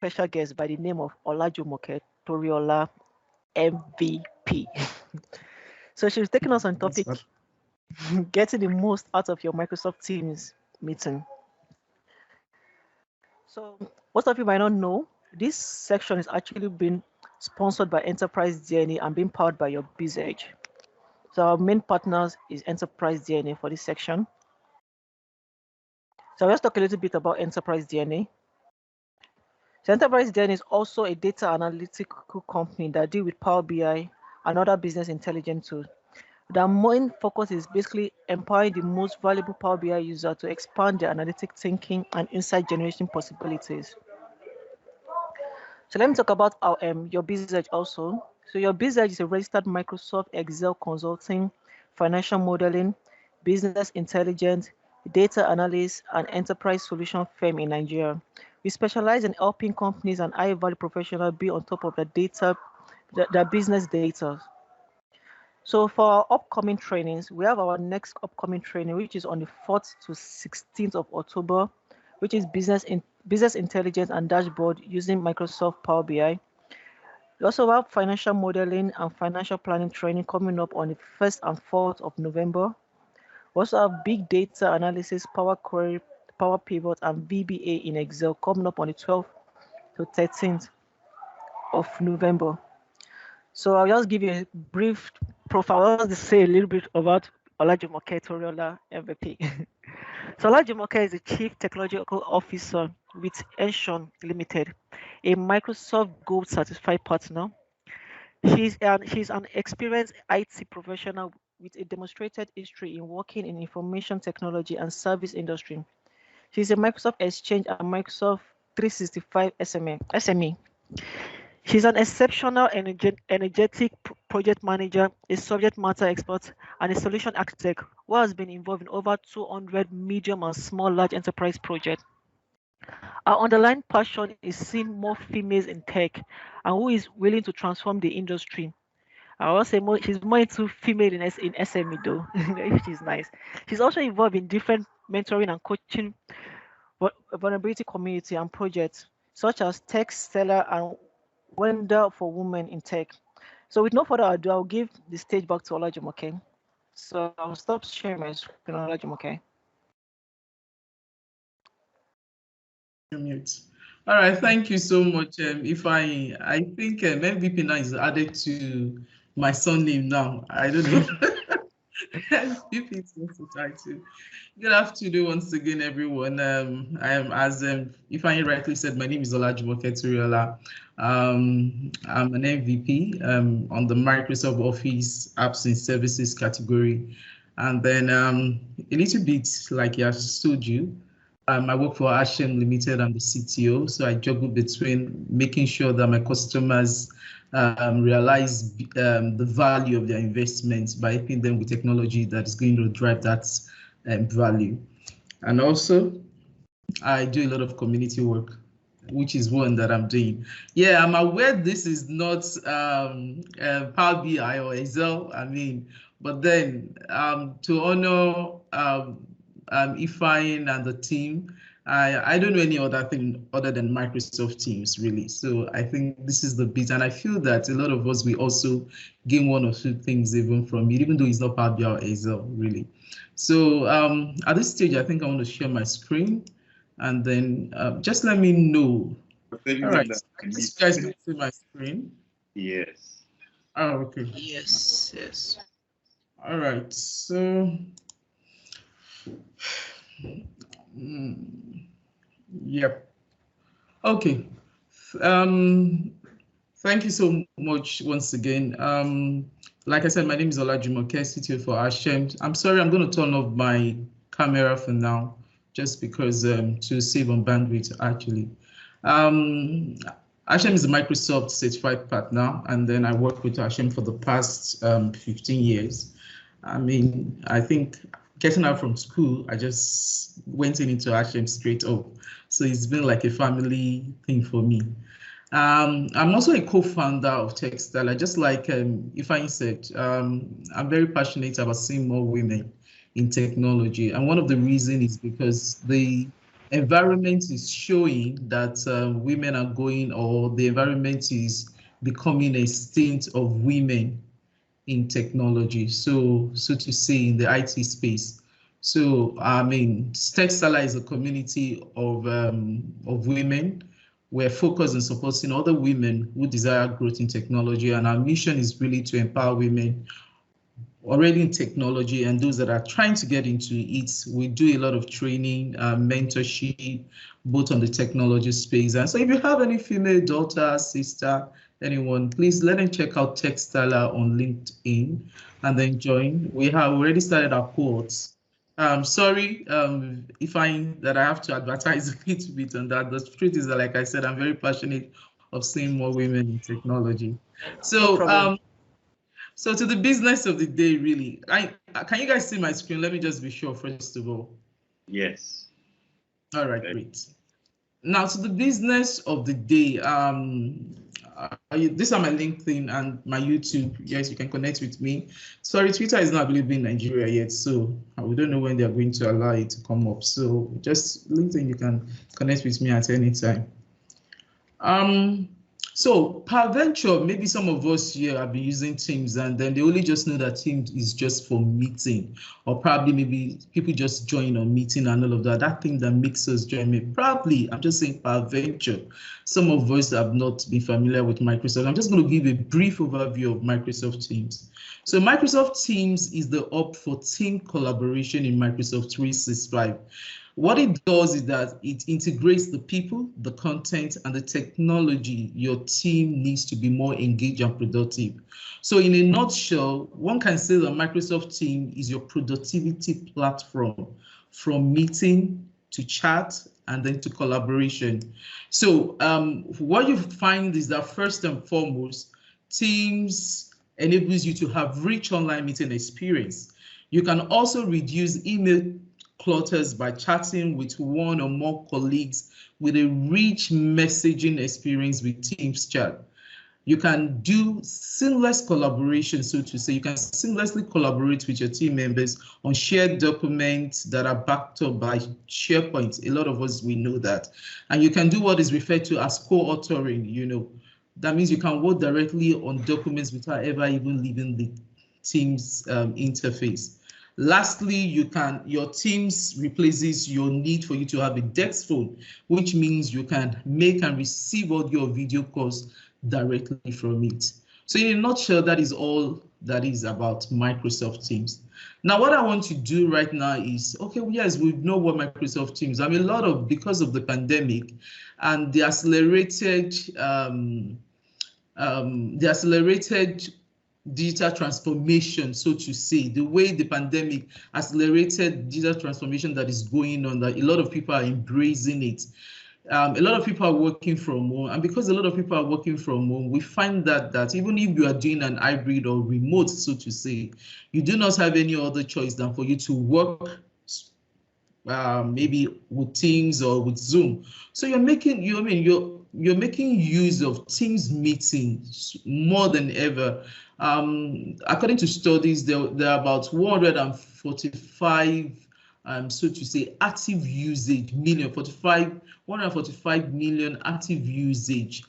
special guest by the name of Olajumoke Toriola, MVP. So she's taking us on topic, getting the most out of your Microsoft Teams meeting. So most of you might not know, this section is actually being sponsored by Enterprise DNA and being powered by UrBizEdge. So our main partners is Enterprise DNA for this section. So let's talk a little bit about Enterprise DNA. So Enterprise DNA is also a data analytical company that deal with Power BI and other business intelligence tools. Their main focus is basically empowering the most valuable Power BI user to expand their analytic thinking and insight generation possibilities. So let me talk about our UrBizEdge also. So UrBizEdge is a registered Microsoft Excel consulting, financial modeling, business intelligence, data analyst, and enterprise solution firm in Nigeria. We specialize in helping companies and high-value professionals be on top of the data, their business data. So for our upcoming trainings, we have our next upcoming training, which is on the 4th to 16th of October, which is business intelligence and dashboard using Microsoft Power BI. We also have financial modeling and financial planning training coming up on the 1st and 4th of November. We also have big data analysis, Power Query, Power Pivot, and VBA in Excel coming up on the 12th to 13th of November. So I'll just give you a brief profile. I'll just say a little bit about Olajumoke Toriola, MVP. So Olajumoke is the Chief Technological Officer with Ha-Shem Limited, a Microsoft Gold certified partner. She's an experienced IT professional with a demonstrated history in working in information technology and service industry. She's a Microsoft Exchange and Microsoft 365 SME. She's an exceptional, energetic project manager, a subject matter expert, and a solution architect who has been involved in over 200 medium and small large enterprise projects. Our underlying passion is seeing more females in tech and who is willing to transform the industry. I will say she's more into female in SME though, which is nice. She's also involved in different mentoring and coaching vulnerability community and projects such as Tech Stellar and Wonder for Women in Tech. So with no further ado, I'll give the stage back to Olajumoke. So I'll stop sharing my screen, Olajumoke. Mute. All right, thank you so much. If I think MVP now is added to my surname now. I don't know. MVP is also title. Good afternoon once again, everyone. I am, as if I rightly said, my name is Olajumoke Toriola. I'm an MVP on the Microsoft Office Apps and Services category. And then a little bit like I told you, I work for Ha-Shem Limited. I'm the CTO, so I juggle between making sure that my customers realize the value of their investments by helping them with technology that is going to drive that value. And also, I do a lot of community work, which is one that I'm doing. Yeah, I'm aware this is not Power BI or Excel, but then to honor Ifeanyi and the team, I don't know any other thing other than Microsoft Teams, really. So I think this is the bit, and I feel that a lot of us, we also gain one or two things even from it, even though it's not Power BI or Excel, really. So at this stage, I think I want to share my screen, and then just let me know. All right, you guys can see my screen? Yes. Oh, okay. Yes. All right, so yep. Okay. Thank you so much once again. Like I said, my name is Olajumoke, CTO for Ha-Shem. I'm sorry, I'm going to turn off my camera for now, just because to save on bandwidth, actually. Ha-Shem is a Microsoft certified partner, and then I worked with Ha-Shem for the past 15 years. I think getting out from school, I just went into Ha-Shem straight up. So it's been like a family thing for me. I'm also a co-founder of Techstyle. Just like Ifeanyi said, I'm very passionate about seeing more women in technology. And one of the reasons is because the environment is showing that women are going, or the environment is becoming a stint of women in technology, so to say, in the IT space. So I mean, Techstala is a community of women. We're focused on supporting other women who desire growth in technology, and our mission is really to empower women already in technology and those that are trying to get into it. We do a lot of training, mentorship, both on the technology space. And so if you have any female daughter, sister, anyone, please let them check out Techstala on LinkedIn and then join. We have already started our cohorts. Sorry if that I have to advertise a little bit on that. The truth is that, like I said, I'm very passionate of seeing more women in technology. No So problem. so to the business of the day, really. Can you guys see my screen? Let me just be sure, first of all. Yes. All right, great. Now to the business of the day. These are my LinkedIn and my YouTube. Yes, you can connect with me. Sorry, Twitter is not available in Nigeria yet, so we don't know when they are going to allow it to come up. So just LinkedIn, you can connect with me at any time. So peradventure, maybe some of us here have been using Teams and then they only just know that Teams is just for meeting, or probably maybe people just join on meeting and all of that. That thing that makes us join me. Probably, I'm just saying peradventure, some of us have not been familiar with Microsoft. I'm just going to give a brief overview of Microsoft Teams. So Microsoft Teams is the hub for team collaboration in Microsoft 365. What it does is that it integrates the people, the content, and the technology your team needs to be more engaged and productive. So in a nutshell, one can say that Microsoft Teams is your productivity platform, from meeting to chat and then to collaboration. So what you find is that first and foremost, Teams enables you to have rich online meeting experience. You can also reduce email clutters by chatting with one or more colleagues with a rich messaging experience with Teams chat. You can do seamless collaboration, so to say. You can seamlessly collaborate with your team members on shared documents that are backed up by SharePoint. A lot of us, we know that. And you can do what is referred to as co-authoring, you know. That means you can work directly on documents without ever even leaving the Teams interface. Lastly, your Teams replaces your need for you to have a desk phone, which means you can make and receive audio or video calls directly from it. So in a nutshell, that is all that is about Microsoft Teams. Now, what I want to do right now is, okay, yes, we know what Microsoft Teams. I mean, because of the pandemic and the accelerated digital transformation, so to say, the way the pandemic accelerated digital transformation that is going on, that a lot of people are embracing it. A lot of people are working from home, and because a lot of people are working from home, we find that even if you are doing an hybrid or remote, so to say, you do not have any other choice than for you to work maybe with Teams or with Zoom. So you're making use of Teams meetings more than ever. According to studies, there are about 145 so to say, active usage, 145 million active usage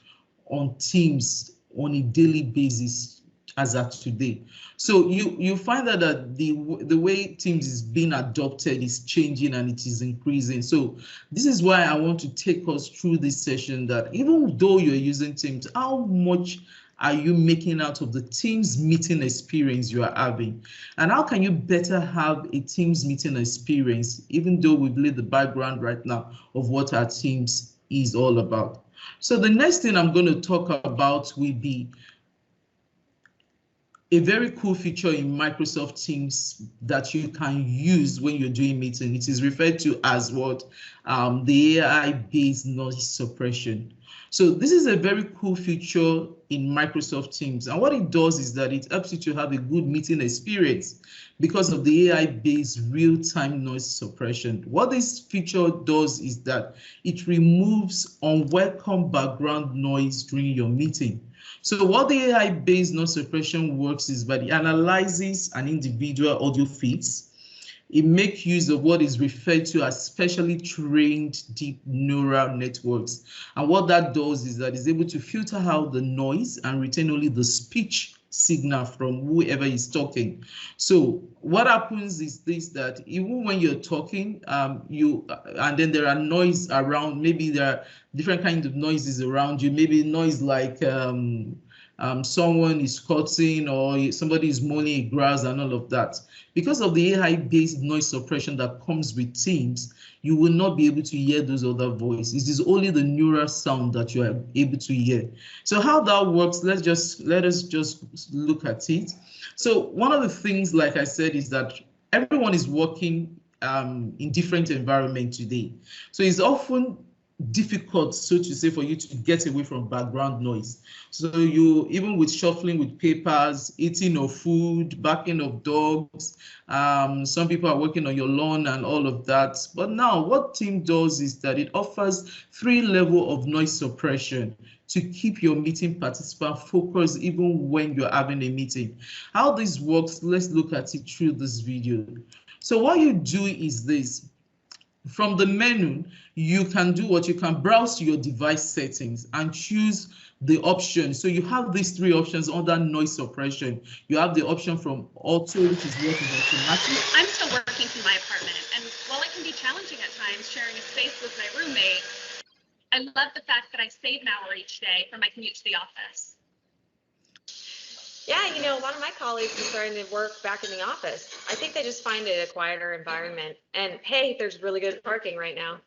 on Teams on a daily basis as at today. So you find that the way Teams is being adopted is changing and it is increasing. So this is why I want to take us through this session, that even though you're using Teams, how much are you making out of the Teams meeting experience you are having? And how can you better have a Teams meeting experience, even though we've laid the background right now of what our Teams is all about? So the next thing I'm going to talk about will be a very cool feature in Microsoft Teams that you can use when you're doing meeting. It is referred to as what? The AI-based noise suppression. So this is a very cool feature in Microsoft Teams. And what it does is that it helps you to have a good meeting experience because of the AI-based real-time noise suppression. What this feature does is that it removes unwelcome background noise during your meeting. So what the AI-based noise suppression works is that it analyzes an individual audio feeds it makes use of what is referred to as specially trained deep neural networks. And what that does is that it's able to filter out the noise and retain only the speech signal from whoever is talking. So what happens is this, that even when you're talking, and then there are noise around, maybe there are different kinds of noises around you, maybe noise like someone is cutting or somebody is mowing grass and all of that. Because of the AI-based noise suppression that comes with Teams, you will not be able to hear those other voices. It is only the neural sound that you are able to hear. So how that works, let us just look at it. So one of the things, like I said, is that everyone is working in different environments today. So it's often difficult, so to say, for you to get away from background noise. So you, even with shuffling with papers, eating of food, barking of dogs, some people are working on your lawn and all of that. But now what Team does is that it offers 3 levels of noise suppression to keep your meeting participant focused even when you're having a meeting. How this works, let's look at it through this video. So what you do is this. From the menu, you can do what you can browse your device settings and choose the option. So you have these 3 options under noise suppression. You have the option from auto, which is what is automatic. I'm still working from my apartment, and while it can be challenging at times sharing a space with my roommate, I love the fact that I save an hour each day for my commute to the office. Yeah, you know, a lot of my colleagues are starting to work back in the office. I think they just find it a quieter environment. And hey, there's really good parking right now.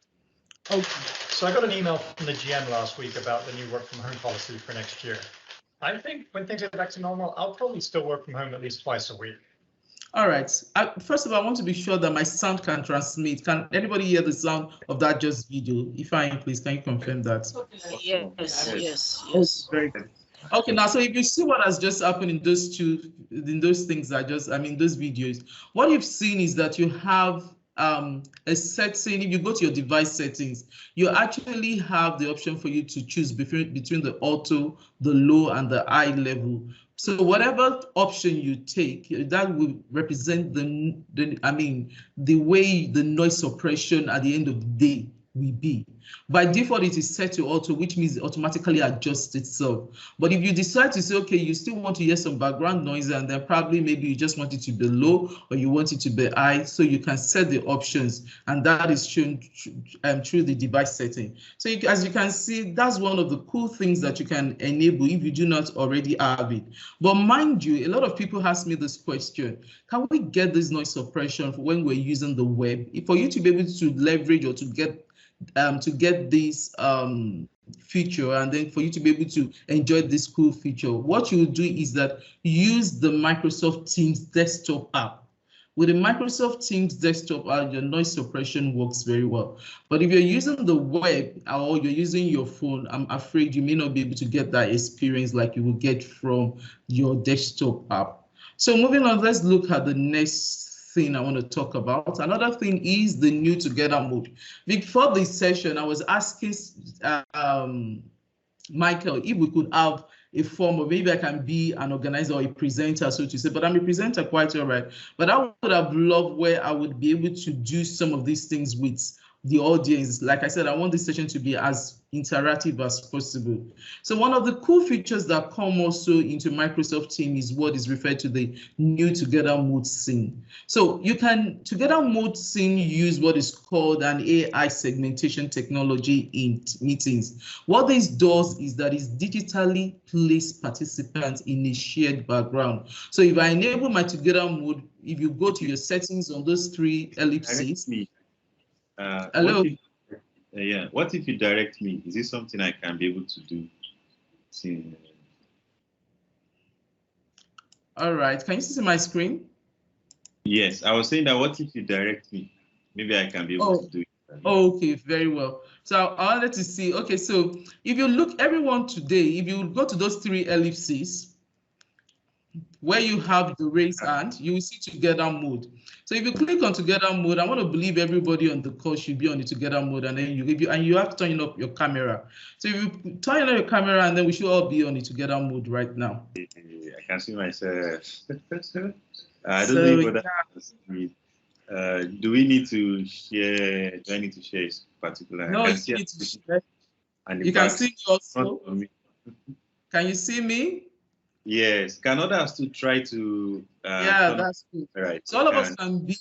Okay. So I got an email from the GM last week about the new work from home policy for next year. I think when things get back to normal, I'll probably still work from home at least twice a week. All right. First of all, I want to be sure that my sound can transmit. Can anybody hear the sound of that just video? If I am, please, can you confirm that? Yes. Very good. Okay, now, so if you see what has just happened in those things those videos, what you've seen is that you have a setting. If you go to your device settings, you actually have the option for you to choose between the auto, the low, and the high level. So whatever option you take, that will represent the way the noise suppression at the end of the day will be. By default, it is set to auto, which means it automatically adjusts itself. But if you decide to say, okay, you still want to hear some background noise, and then probably maybe you just want it to be low or you want it to be high, so you can set the options, and that is shown through the device setting. So as you can see, that's one of the cool things that you can enable if you do not already have it. But mind you, a lot of people ask me this question: can we get this noise suppression when we're using the web? For you to be able to leverage or to get this feature, and then for you to be able to enjoy this cool feature, what you will do is that use the Microsoft Teams desktop app. With the Microsoft Teams desktop app, your noise suppression works very well. But if you're using the web or you're using your phone, I'm afraid you may not be able to get that experience like you will get from your desktop app. So moving on, let's look at the next thing I want to talk about. Another thing is the new together mode. Before this session, I was asking Michael if we could have a form, or maybe I can be an organizer or a presenter, so to say, but I'm a presenter quite all right. But I would have loved where I would be able to do some of these things with the audience. Like I said, I want this session to be as interactive as possible. So one of the cool features that come also into Microsoft Teams is what is referred to the new Together Mode scene. So you can Together Mode scene use what is called an AI segmentation technology in meetings. What this does is that it digitally place participants in a shared background. So if I enable my Together Mode, if you go to your settings on those 3 ellipses. Hello. What if you direct me? Is this something I can be able to do? All right. Can you see my screen? Yes, I was saying that what if you direct me? Maybe I can be able to do it. Okay, very well. So I wanted to see, okay, so if you look, everyone today, if you go to those 3 ellipses, where you have the raise hand, you will see Together Mode. So if you click on Together Mode, I want to believe everybody on the call should be on the Together Mode, and then you have to turn up your camera. So if you turn on your camera, and then we should all be on the Together Mode right now. I can see myself. I don't know what that means. Do we need to share? Do I need to share a particular? No, I you can see need to share. and the You can back see me front also. of me. Can you see me? Yes. Can others to try to Yeah, turn on? that's good. All right. So all of us can be.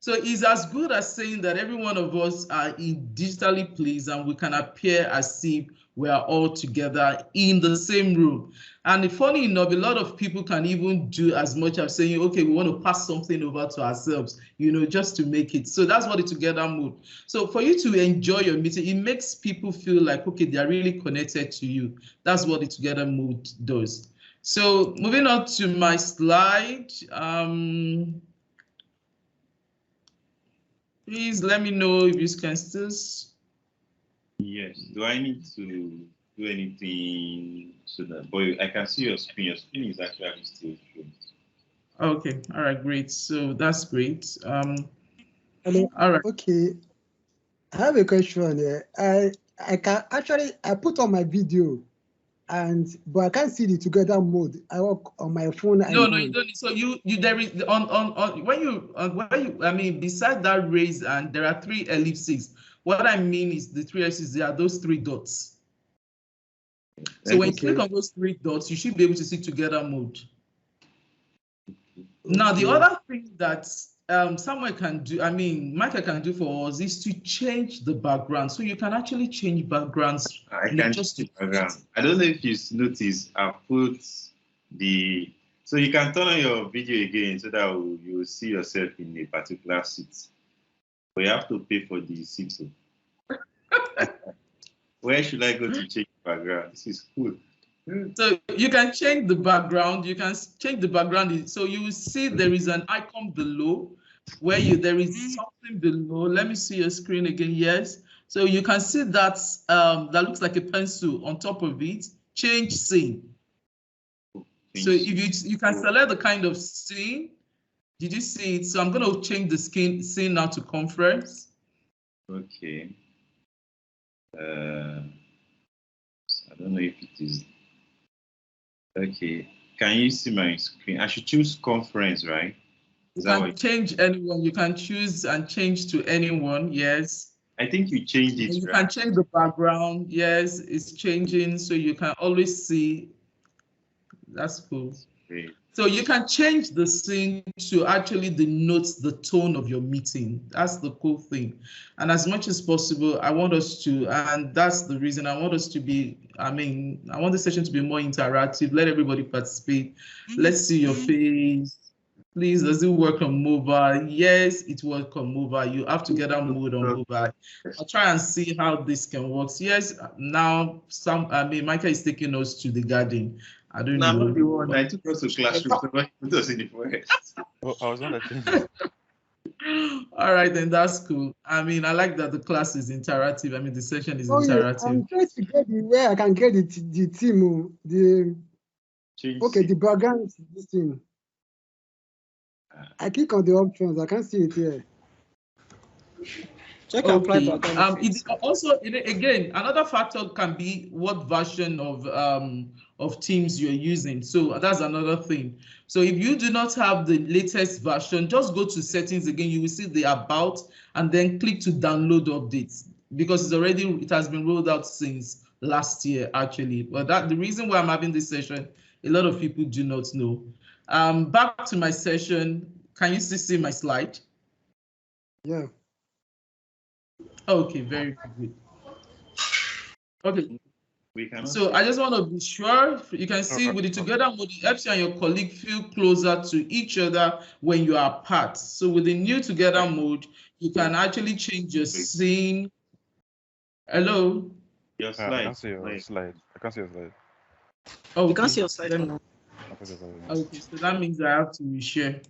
So it's as good as saying that every one of us are in digitally pleased and we can appear as if we are all together in the same room. And funny enough, a lot of people can even do as much as saying, okay, we want to pass something over to ourselves, you know, just to make it. So that's what the together mode. So for you to enjoy your meeting, it makes people feel like, okay, they're really connected to you. That's what the together mode does. So moving on to my slide. Please let me know if you can still. Yes. Do I need to do anything so that? But I can see your screen. Your screen is actually still showing. Okay. All right. Great. So that's great. Hello. All right. Okay. I have a question here. I can actually put on my video, but I can't see the together mode. I work on my phone. No, you don't. So you there is on when you I mean beside that raise and there are 3 ellipses. What I mean is the 3 ellipses. There are those 3 dots. So when you click on those 3 dots, you should be able to see together mode. Now the other thing that someone can do, I mean, Michael can do for us is to change the background. So you can actually change backgrounds. I can just background. I don't know if you notice, I put the so you can turn on your video again so that you will see yourself in a particular seat. But you have to pay for the seat. Where should I go to change background? This is cool. So you can change the background. You can change the background. So you will see there is an icon below where there is something below. Let me see your screen again. Yes. So you can see that that looks like a pencil on top of it. Change scene. So if you can select the kind of scene. Did you see it? So I'm going to change the scene now to conference. Okay. I don't know if it is. Okay. Can you see my screen? I should choose conference, right? You can change anyone. You can choose and change to anyone. Yes. I think you changed it. You can change the background. Yes, it's changing. So you can always see. That's cool. Great. So you can change the scene to actually denote the tone of your meeting. That's the cool thing. And as much as possible, I want us to, and that's the reason I want us to be, I want the session to be more interactive. Let everybody participate. Let's see your face. Please, does it work on mobile? Yes, it works on mobile. You have to get that mode on mobile. I'll try and see how this can work. Yes, now Michael is taking us to the garden. I don't know. Not the one. I took us to classroom. Somebody put us in the forest. Oh, I was gonna change it. All right, then that's cool. I like that the class is interactive. The session is interactive. I'm trying to get where I can get the team. The background, this thing. I click on the options. I can't see it here. Check apply to again, another factor can be what version of Teams you're using. So that's another thing. So if you do not have the latest version, just go to settings again. You will see the about and then click to download updates because it has been rolled out since last year actually. But the reason why I'm having this session, a lot of people do not know. Back to my session. Can you still see my slide? Yeah. Okay, very good. Okay. So I just want to be sure you can see with the together mode, it helps you and your colleague feel closer to each other when you are apart. So with the new together mode, you can actually change your scene. Hello? Your slide. I can see your slide. I can see your slide. Oh, you can see your slide. Okay, so that means I have to reshare.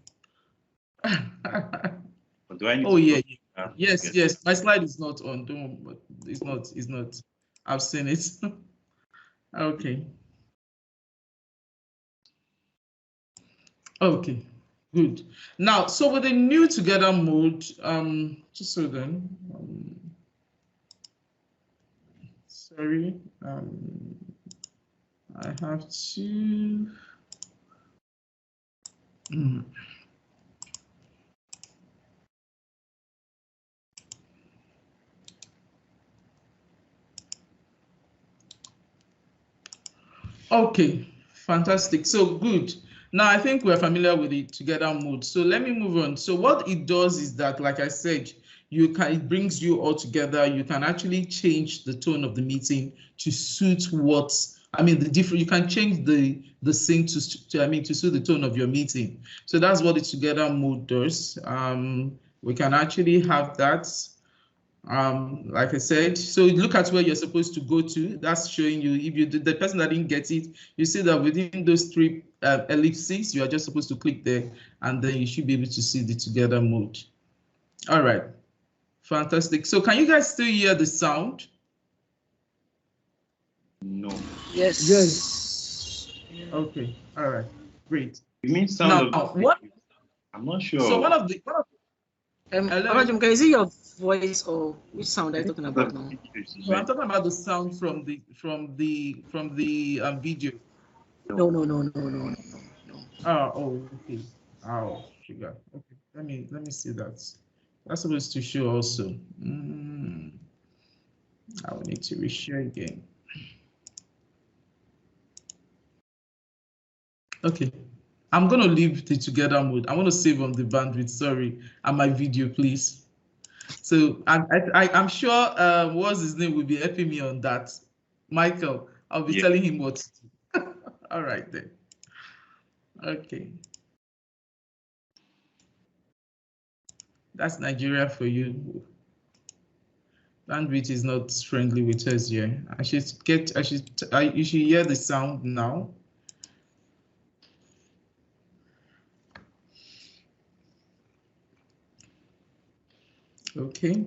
Do I need yeah. Yes. My slide is not on. Don't. But it's not. I've seen it. Okay. Okay. Good. Now, so with the new together mode, just so then. Sorry. I have to. Okay, fantastic. So good. Now I think we're familiar with the together mode. So let me move on. So what it does is that, like I said, it brings you all together. You can actually change the tone of the meeting to suit you can change the scene to suit the tone of your meeting. So that's what the together mode does. We can actually have that. Like I said, so look at where you're supposed to go to. That's showing you, if you the person that didn't get it, you see that within those three ellipses, you are just supposed to click there, and then you should be able to see the together mode. All right, fantastic. So can you guys still hear the sound? No. Yes. Yes. Okay. All right. Great. You mean sound now, of what? I'm not sure. So one of the Olajumoke, is it your voice or which sound are you talking about now? So I'm talking about the sound from the video. No. Oh, okay. Oh, sugar. Okay, let me see that. That's supposed to show also. I will need to reshare again. Okay, I'm gonna leave the together mode. I want to save on the bandwidth. Sorry, and my video, please. So I'm sure what's his name will be helping me on that. Michael, I'll be telling him what to do. All right then. Okay. That's Nigeria for you. Bandwidth is not friendly with us here. You should hear the sound now. Okay.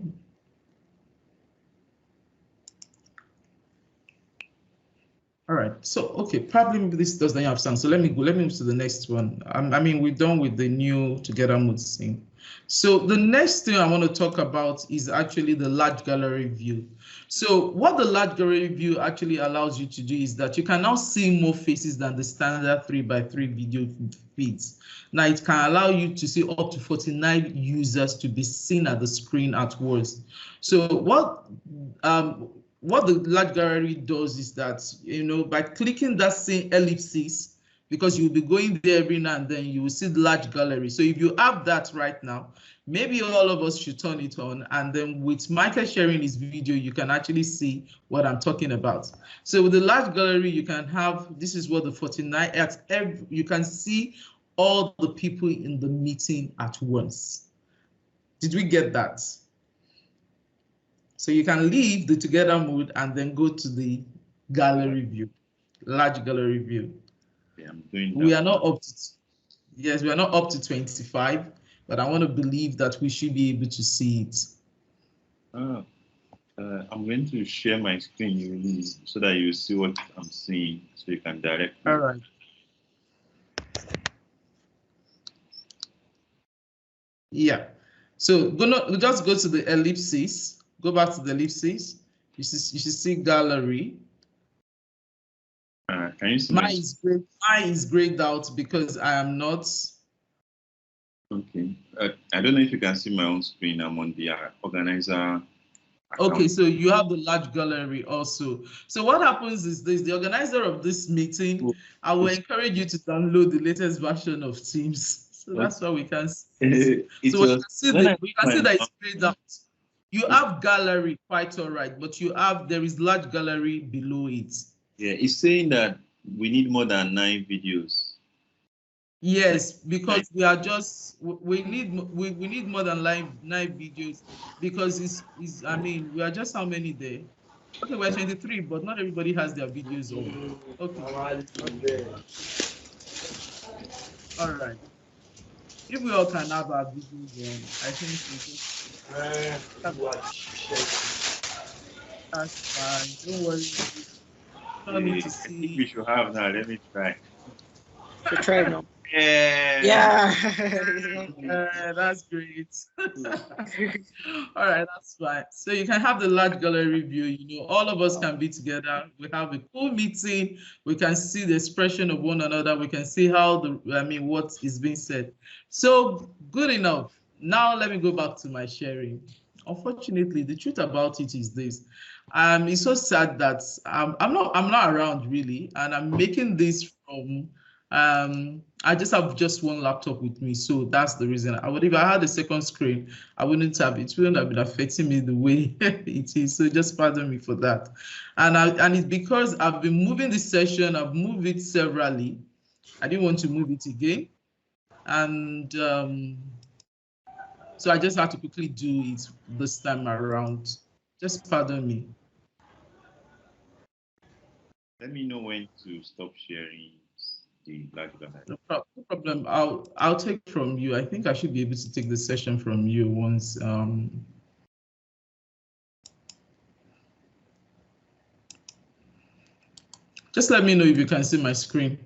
All right. So, okay, probably this doesn't have sound. So let me move to the next one. We're done with the new together mode thing. So the next thing I want to talk about is actually the large gallery view. So what the large gallery view actually allows you to do is that you can now see more faces than the standard 3x3 video feeds. Now it can allow you to see up to 49 users to be seen at the screen at once. So what the large gallery does is that, by clicking that same ellipsis, because you'll be going there every now and then, you will see the large gallery. So if you have that right now, maybe all of us should turn it on, and then with Michael sharing his video, you can actually see what I'm talking about. So with the large gallery, you can have, this is what the 49 you can see all the people in the meeting at once. Did we get that? So you can leave the together mode and then go to the gallery view, large gallery view. Yeah, I'm doing that. We are not up to, yes, we are not up to 25, but I want to believe that we should be able to see it. I'm going to share my screen so that you see what I'm seeing, so you can direct me. All right. Yeah. So just go to the ellipses. Go back to the ellipses. You should see gallery. Can you see mine is grayed out because I am not. Okay. I don't know if you can see my own screen. I'm on the organizer account. Okay, so you have the large gallery also. So what happens is this: the organizer of this meeting, I will encourage you to download the latest version of Teams. So that's why we can see. So we can see that it's grayed out. You have gallery quite all right, but there is large gallery below it. Yeah, it's saying that we need more than 9 videos. Yes, because we need more than 9 videos, because we are just how many there? Okay, we're 23, but not everybody has their videos on. Okay. All right. If we all can have our videos on, I think that's fine. Don't worry. I think we should have now. Let me try. Try now. Yeah, that's great. All right, that's fine. So you can have the large gallery view. All of us can be together. We have a cool meeting. We can see the expression of one another. We can see how what is being said. So good enough. Now let me go back to my sharing. Unfortunately, the truth about it is this: It's so sad that I'm not around really, and I'm making this from I just have just one laptop with me, so that's the reason. If I had a second screen, it wouldn't have been affecting me the way it is. So just pardon me for that. And it's because I've been moving this session, I've moved it severally. I didn't want to move it again. And so I just had to quickly do it this time around. Just pardon me. Let me know when to stop sharing the large banner. No problem. I'll take from you. I think I should be able to take the session from you once. Just let me know if you can see my screen.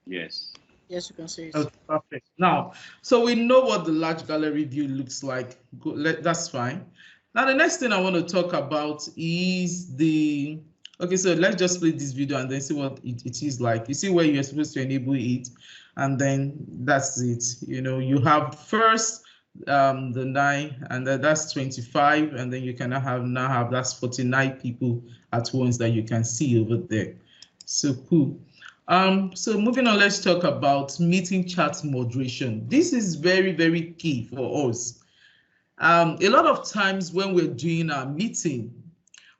Yes. Yes, you can see it. Okay, perfect. Now, so we know what the large gallery view looks like. That's fine. Now, the next thing I want to talk about is the, okay, so let's just play this video and then see what it is like. You see where you're supposed to enable it, and then that's it. You know, you have first the 9, and that's 25, and then you can now have that's 49 people at once that you can see over there. So cool. So moving on, let's talk about meeting chat moderation. This is very, very key for us. A lot of times when we're doing our meeting,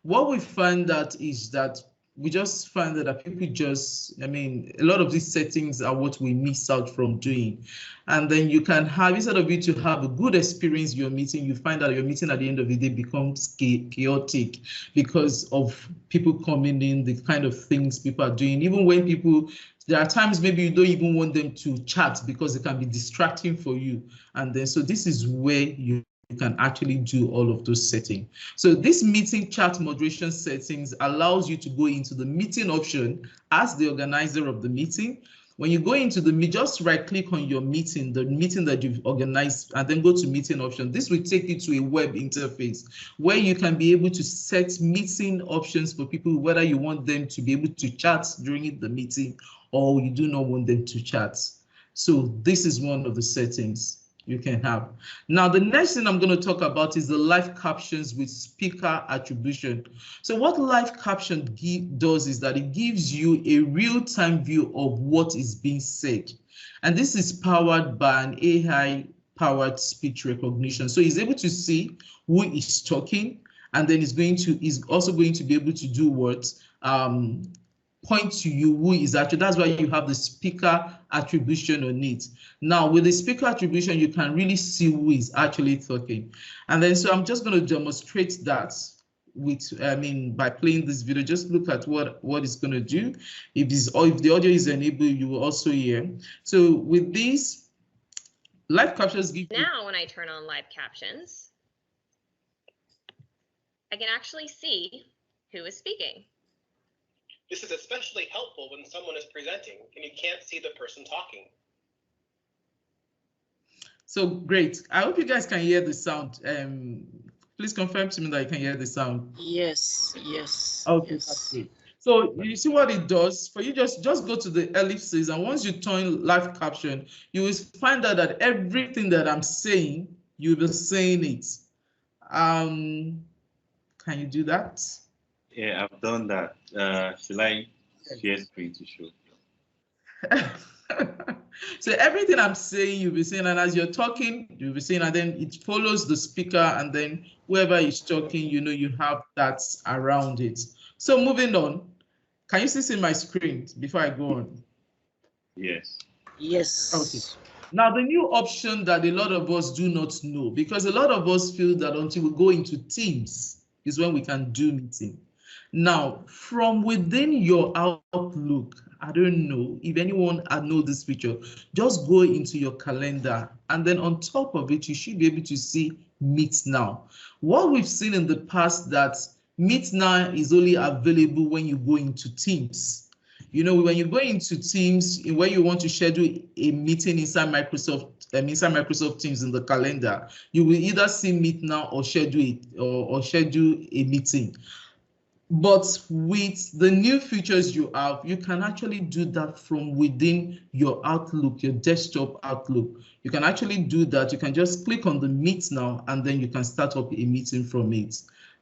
what we find that is that we just find that people just, a lot of these settings are what we miss out from doing. And then you can have, instead of you to have a good experience your meeting, you find that your meeting at the end of the day becomes chaotic because of people coming in, the kind of things people are doing. Even when people, there are times maybe you don't even want them to chat because it can be distracting for you. And then, so this is where you can actually do all of those settings. So this meeting chat moderation settings allows you to go into the meeting option as the organizer of the meeting. When you go into the, just right click on your meeting, the meeting that you've organized, and then go to meeting option. This will take you to a web interface where you can be able to set meeting options for people, whether you want them to be able to chat during the meeting or you do not want them to chat. So this is one of the settings you can have. Now, the next thing I'm going to talk about is the live captions with speaker attribution. So what live caption does is that it gives you a real-time view of what is being said. And this is powered by an AI-powered speech recognition. So it's able to see who is talking, and then is also going to be able to do what? Point to you who is actually, that's why you have the speaker attribution on it. Now with the speaker attribution, you can really see who is actually talking. And then, so I'm just going to demonstrate that with, by playing this video. Just look at what it's going to do. If the audio is enabled, you will also hear. So with these live captions give you. Now, when I turn on live captions, I can actually see who is speaking. This is especially helpful when someone is presenting and you can't see the person talking. So great. I hope you guys can hear the sound. Please confirm to me that you can hear the sound. Yes, yes. Okay, yes. that's great. So you see what it does for you. Just go to the ellipses, and once you turn live caption, you will find out that everything that I'm saying, you'll be saying it. Can you do that? Yeah, I've done that. Shall I share screen to show? So everything I'm saying, you'll be saying, and as you're talking, you'll be saying, and then it follows the speaker, and then whoever is talking, you have that around it. So moving on, can you still see my screen before I go on? Yes. Yes. Okay. Now, the new option that a lot of us do not know, because a lot of us feel that until we go into Teams is when we can do meeting. Now, from within your Outlook, I don't know if anyone knows this feature, just go into your calendar, and then on top of it, you should be able to see Meet Now. What we've seen in the past that Meet Now is only available when you go into Teams. When you go into Teams, where you want to schedule a meeting inside Microsoft Teams in the calendar, you will either see Meet Now or schedule it or schedule a meeting. But with the new features you have, you can actually do that from within your Outlook, your desktop Outlook. You can actually do that. You can just click on the Meet Now, and then you can start up a meeting from it.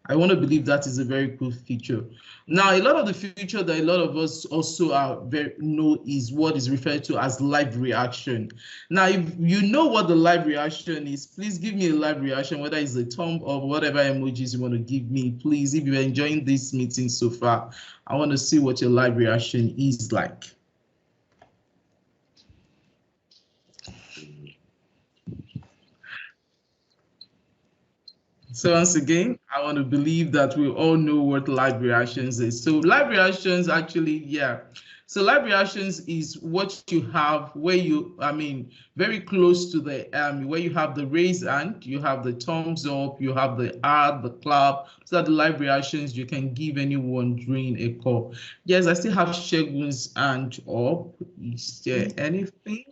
I want to believe that is a very cool feature. Now, a lot of the feature that a lot of us also know is what is referred to as live reaction. Now, if you know what the live reaction is, please give me a live reaction, whether it's a thumb or whatever emojis you want to give me. Please, if you're enjoying this meeting so far, I want to see what your live reaction is like. So once again, I want to believe that we all know what live reactions is. So live reactions actually, yeah. So live reactions is what you have where you, very close to the, where you have the raise hand, you have the thumbs up, you have the heart, the clap. So that the live reactions you can give anyone during a call. Yes, I still have Shegun's hand up. Is there anything?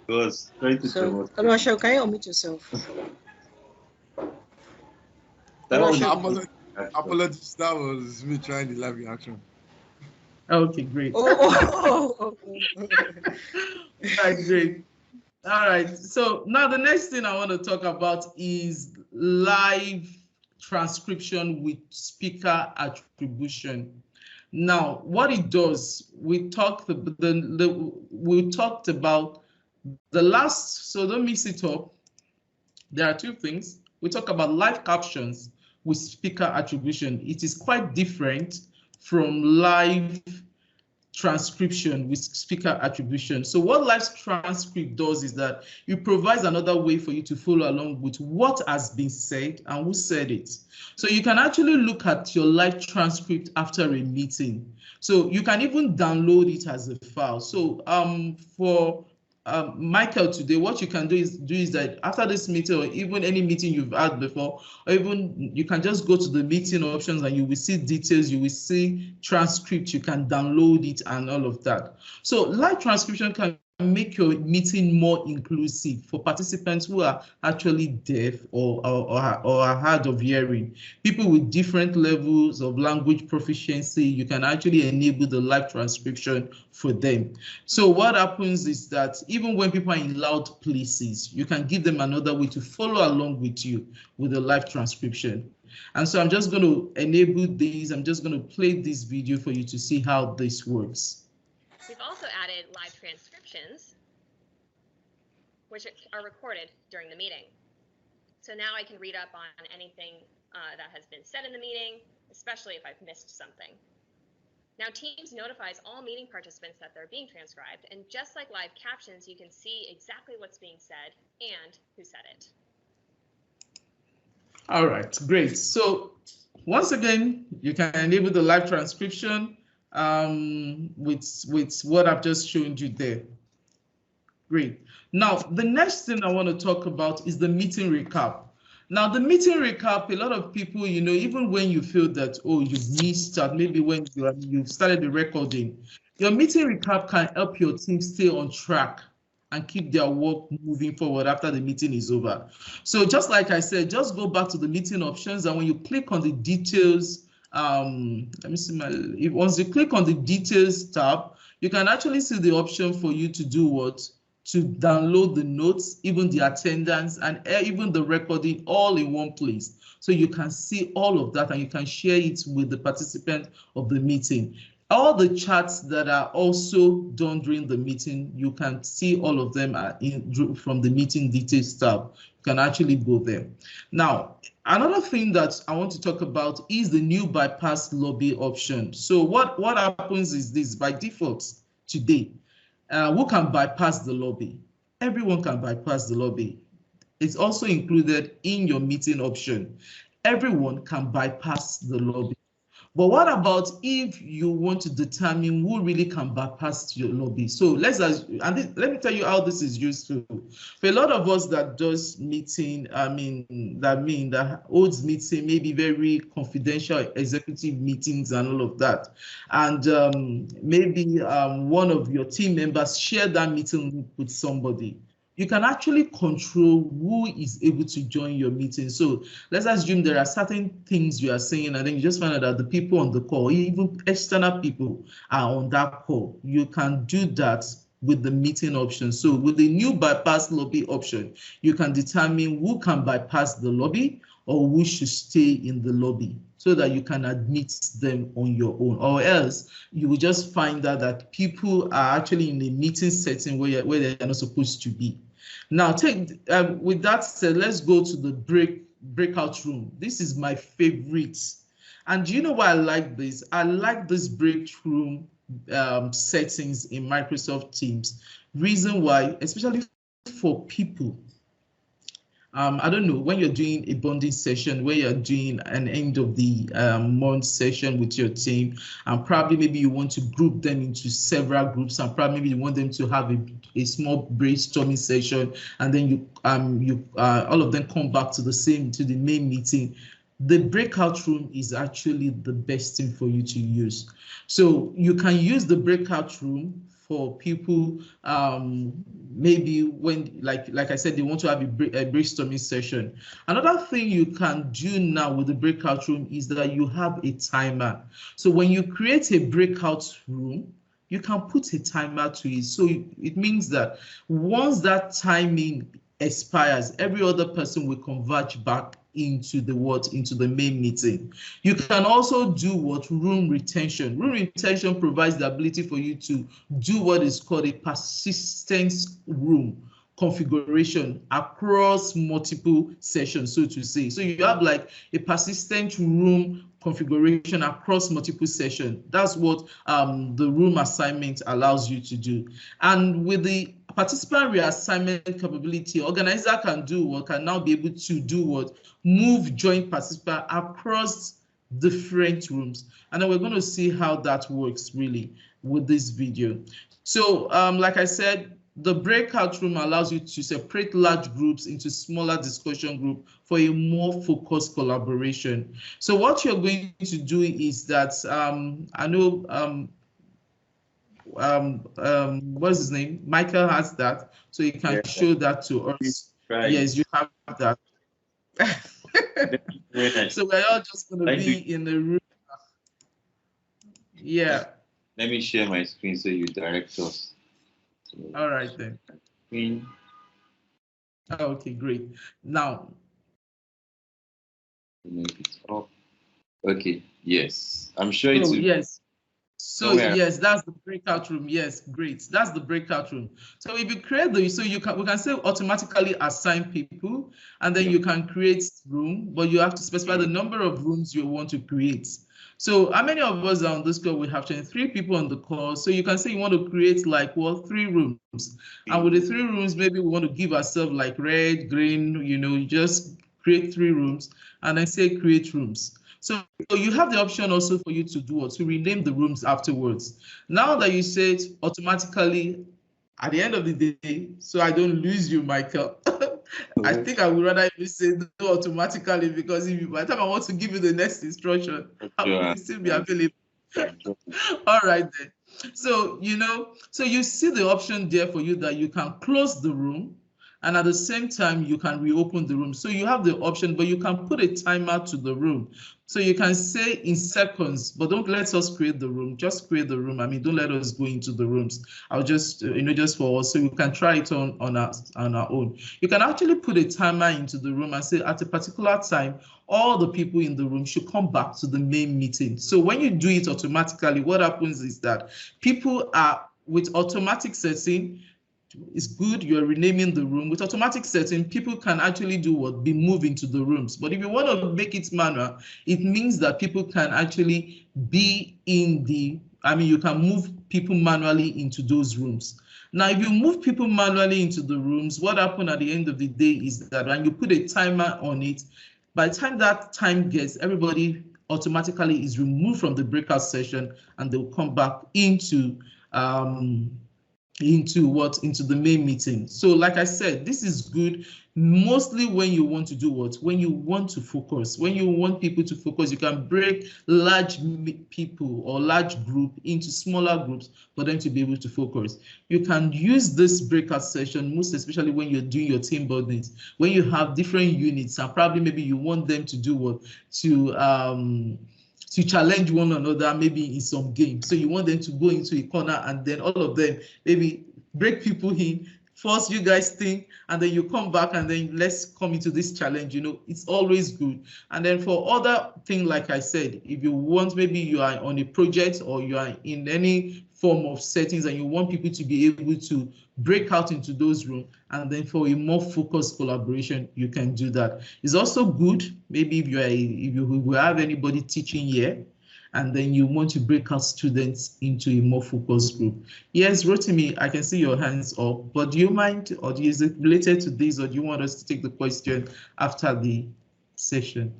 Because trying to so, Oluwaseun, can you unmute yourself? Apologies, that was me trying the live reaction. Okay, great. Oh. Right, great. All right. So now the next thing I want to talk about is live transcription with speaker attribution. Now, what it does, we talked about the last. So don't mix it up. There are two things. We talk about live captions with speaker attribution. It is quite different from live transcription with speaker attribution. So what live transcript does is that it provides another way for you to follow along with what has been said and who said it. So you can actually look at your live transcript after a meeting. So you can even download it as a file. So for Michael, today, what you can do is that after this meeting, or even any meeting you've had before, or even you can just go to the meeting options and you will see details, you will see transcript, you can download it and all of that. So live transcription can make your meeting more inclusive for participants who are actually deaf or are hard of hearing. People with different levels of language proficiency, you can actually enable the live transcription for them. So what happens is that even when people are in loud places, you can give them another way to follow along with you with the live transcription. And so I'm just going to enable these. I'm just going to play this video for you to see how this works. We've also added live transcriptions, which are recorded during the meeting. So now I can read up on anything that has been said in the meeting, especially if I've missed something. Now Teams notifies all meeting participants that they're being transcribed, and just like live captions, you can see exactly what's being said and who said it. All right, great. So once again, you can enable the live transcription with what I've just shown you there. Great. Now, the next thing I want to talk about is the meeting recap. Now, the meeting recap, a lot of people, even when you feel that, oh, you've missed out, maybe when you've started the recording, your meeting recap can help your team stay on track and keep their work moving forward after the meeting is over. So just like I said, just go back to the meeting options, and when you click on the details, let me see once you click on the details tab, you can actually see the option for you to do what? To download the notes, even the attendance, and even the recording all in one place. So you can see all of that and you can share it with the participant of the meeting. All the chats that are also done during the meeting, you can see all of them from the meeting details tab. You can actually go there. Now, another thing that I want to talk about is the new bypass lobby option. So what happens is this: by default today, who can bypass the lobby? Everyone can bypass the lobby. It's also included in your meeting option. Everyone can bypass the lobby. But what about if you want to determine who really can bypass your lobby? So let me tell you how this is useful. For a lot of us that does meeting, that holds meeting, maybe very confidential executive meetings and all of that. And maybe one of your team members share that meeting with somebody. You can actually control who is able to join your meeting. So let's assume there are certain things you are saying, and then you just find out that the people on the call, even external people, are on that call. You can do that with the meeting option. So with the new bypass lobby option, you can determine who can bypass the lobby, or who should stay in the lobby, so that you can admit them on your own, or else you will just find out that people are actually in a meeting setting where they are not supposed to be. Now, with that said, let's go to the breakout room. This is my favorite. And do you know why I like this? I like this breakout room settings in Microsoft Teams. Reason why, especially for people, I don't know, when you're doing a bonding session, where you're doing an end of the month session with your team, and probably maybe you want to group them into several groups, and probably maybe you want them to have a small brainstorming session, and then all of them come back to the main meeting. The breakout room is actually the best thing for you to use. So you can use the breakout room for people, maybe when, like I said, they want to have a brainstorming session. Another thing you can do now with the breakout room is that you have a timer. So when you create a breakout room, you can put a timer to it. So it means that once that timing expires, every other person will converge back into the main meeting. You can also do room retention. Room retention provides the ability for you to do what is called a persistence room configuration across multiple sessions, so to say. So you have like a persistent room configuration across multiple sessions. That's what the room assignment allows you to do. And with the participant reassignment capability, organizer can now be able to do move joint participant across different rooms. And then we're going to see how that works really with this video. So like I said, the breakout room allows you to separate large groups into smaller discussion groups for a more focused collaboration. So what you're going to do is that, I know, what's his name? Michael has that, so you can show that to us. Right. Yes, you have that. So we're all just going to be in the room. Yeah. Let me share my screen so you direct us. All right then. Okay, great. Now, make it up. Okay, yes. I'm sure it's yes. So yes, that's the breakout room. Yes, great. That's the breakout room. So if you create we can say automatically assign people, and then you can create room, but you have to specify the number of rooms you want to create. So how many of us are on this call? We have 23 people on the call. So you can say you want to create 3 rooms. And with the 3 rooms, maybe we want to give ourselves like red, green, you just create 3 rooms and then say create rooms. So you have the option also for you to do to rename the rooms afterwards. Now that you say it automatically at the end of the day, so I don't lose you, Michael. I think I would rather even say no automatically, because by the time I want to give you the next instruction, I will still be available. All right then. So so you see the option there for you that you can close the room, and at the same time you can reopen the room. So you have the option, but you can put a timer to the room. So you can say in seconds, but don't let us create the room. Just create the room. I mean, don't let us go into the rooms. I'll just, just for us, so you can try it on our own. You can actually put a timer into the room and say at a particular time, all the people in the room should come back to the main meeting. So when you do it automatically, what happens is that people are with automatic setting. It's good you're renaming the room. With automatic setting, people can actually be moved into the rooms. But if you want to make it manual, it means that people can actually be in you can move people manually into those rooms. Now, if you move people manually into the rooms, what happens at the end of the day is that when you put a timer on it, by the time that time gets, everybody automatically is removed from the breakout session, and they'll come back into the main meeting. So like I said, this is good mostly when you want to do when you want to focus. When you want people to focus, you can break large people or large group into smaller groups for them to be able to focus. You can use this breakout session most especially when you're doing your team buildings, when you have different units, and probably maybe you want them to do to challenge one another, maybe in some game. So you want them to go into a corner, and then all of them maybe break people in, first you guys think, and then you come back and then let's come into this challenge. It's always good. And then for other thing, like I said, if you want, maybe you are on a project or you are in any form of settings and you want people to be able to break out into those rooms, and then for a more focused collaboration, you can do that. It's also good, maybe if you have anybody teaching here, and then you want to break out students into a more focused group. Yes, Rotimi, I can see your hands up, but do you mind, or is it related to this, or do you want us to take the question after the session?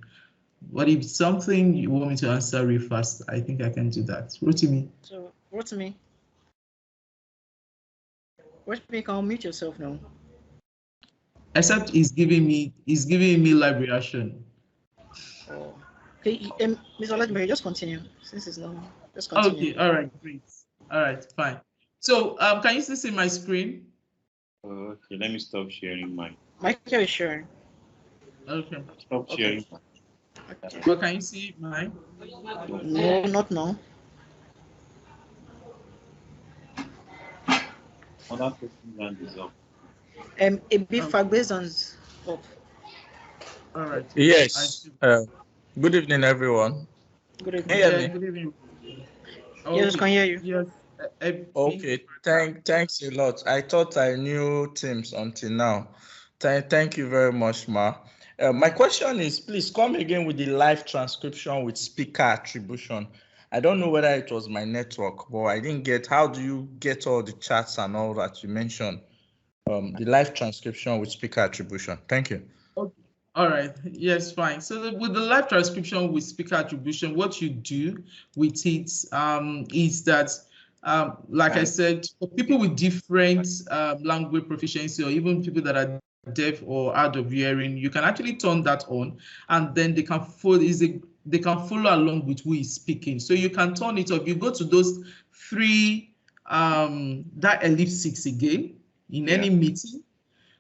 But if it's something you want me to answer real fast, I think I can do that. Rotimi. So, Rotimi, can unmute yourself now. Except he's giving me live reaction. Oh. Okay, Ms. Olajumoke, just continue since it's not. Just continue. Okay, all right, great. All right, fine. So, can you still see my screen? Okay, let me stop sharing mine. Michael is sharing. Okay. Stop sharing. Okay. But can you see mine? No, not now. Other person's hand is up. A big fact based on up. All right. Yes. Good evening, everyone. Good evening. Yeah, good evening. Yes, can hear you. Yes. Okay. Thanks a lot. I thought I knew Teams until now. Thank you very much, Ma. My question is, please come again with the live transcription with speaker attribution. I don't know whether it was my network, but I didn't get. How do you get all the chats and all that you mentioned? The live transcription with speaker attribution. Thank you. Okay. All right. Yes, fine. So with the live transcription with speaker attribution, what you do with it is that, like I said, for people with different language proficiency, or even people that are deaf or hard of hearing, you can actually turn that on, and then they can follow. They can follow along with who is speaking. So you can turn it off. You go to those three that ellipsis again in any meeting,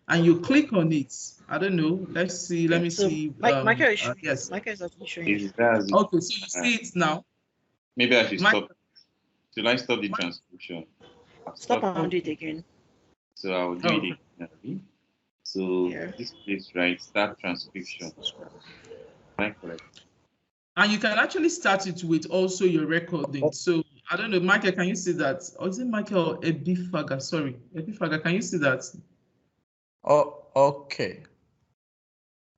and you click on it. I don't know. Let's see. Let me see. Michael is yes. Michael is actually showing. Okay, so you see it now. Maybe I should stop. Should I stop the transcription? Stop and do it again. So I will do it again. So this place, right? Start transcription. Correct. And you can actually start it with also your recording. So I don't know, Michael, can you see that? Or is it Michael or Ebifaga? Sorry, Ebifaga, can you see that? Oh, okay.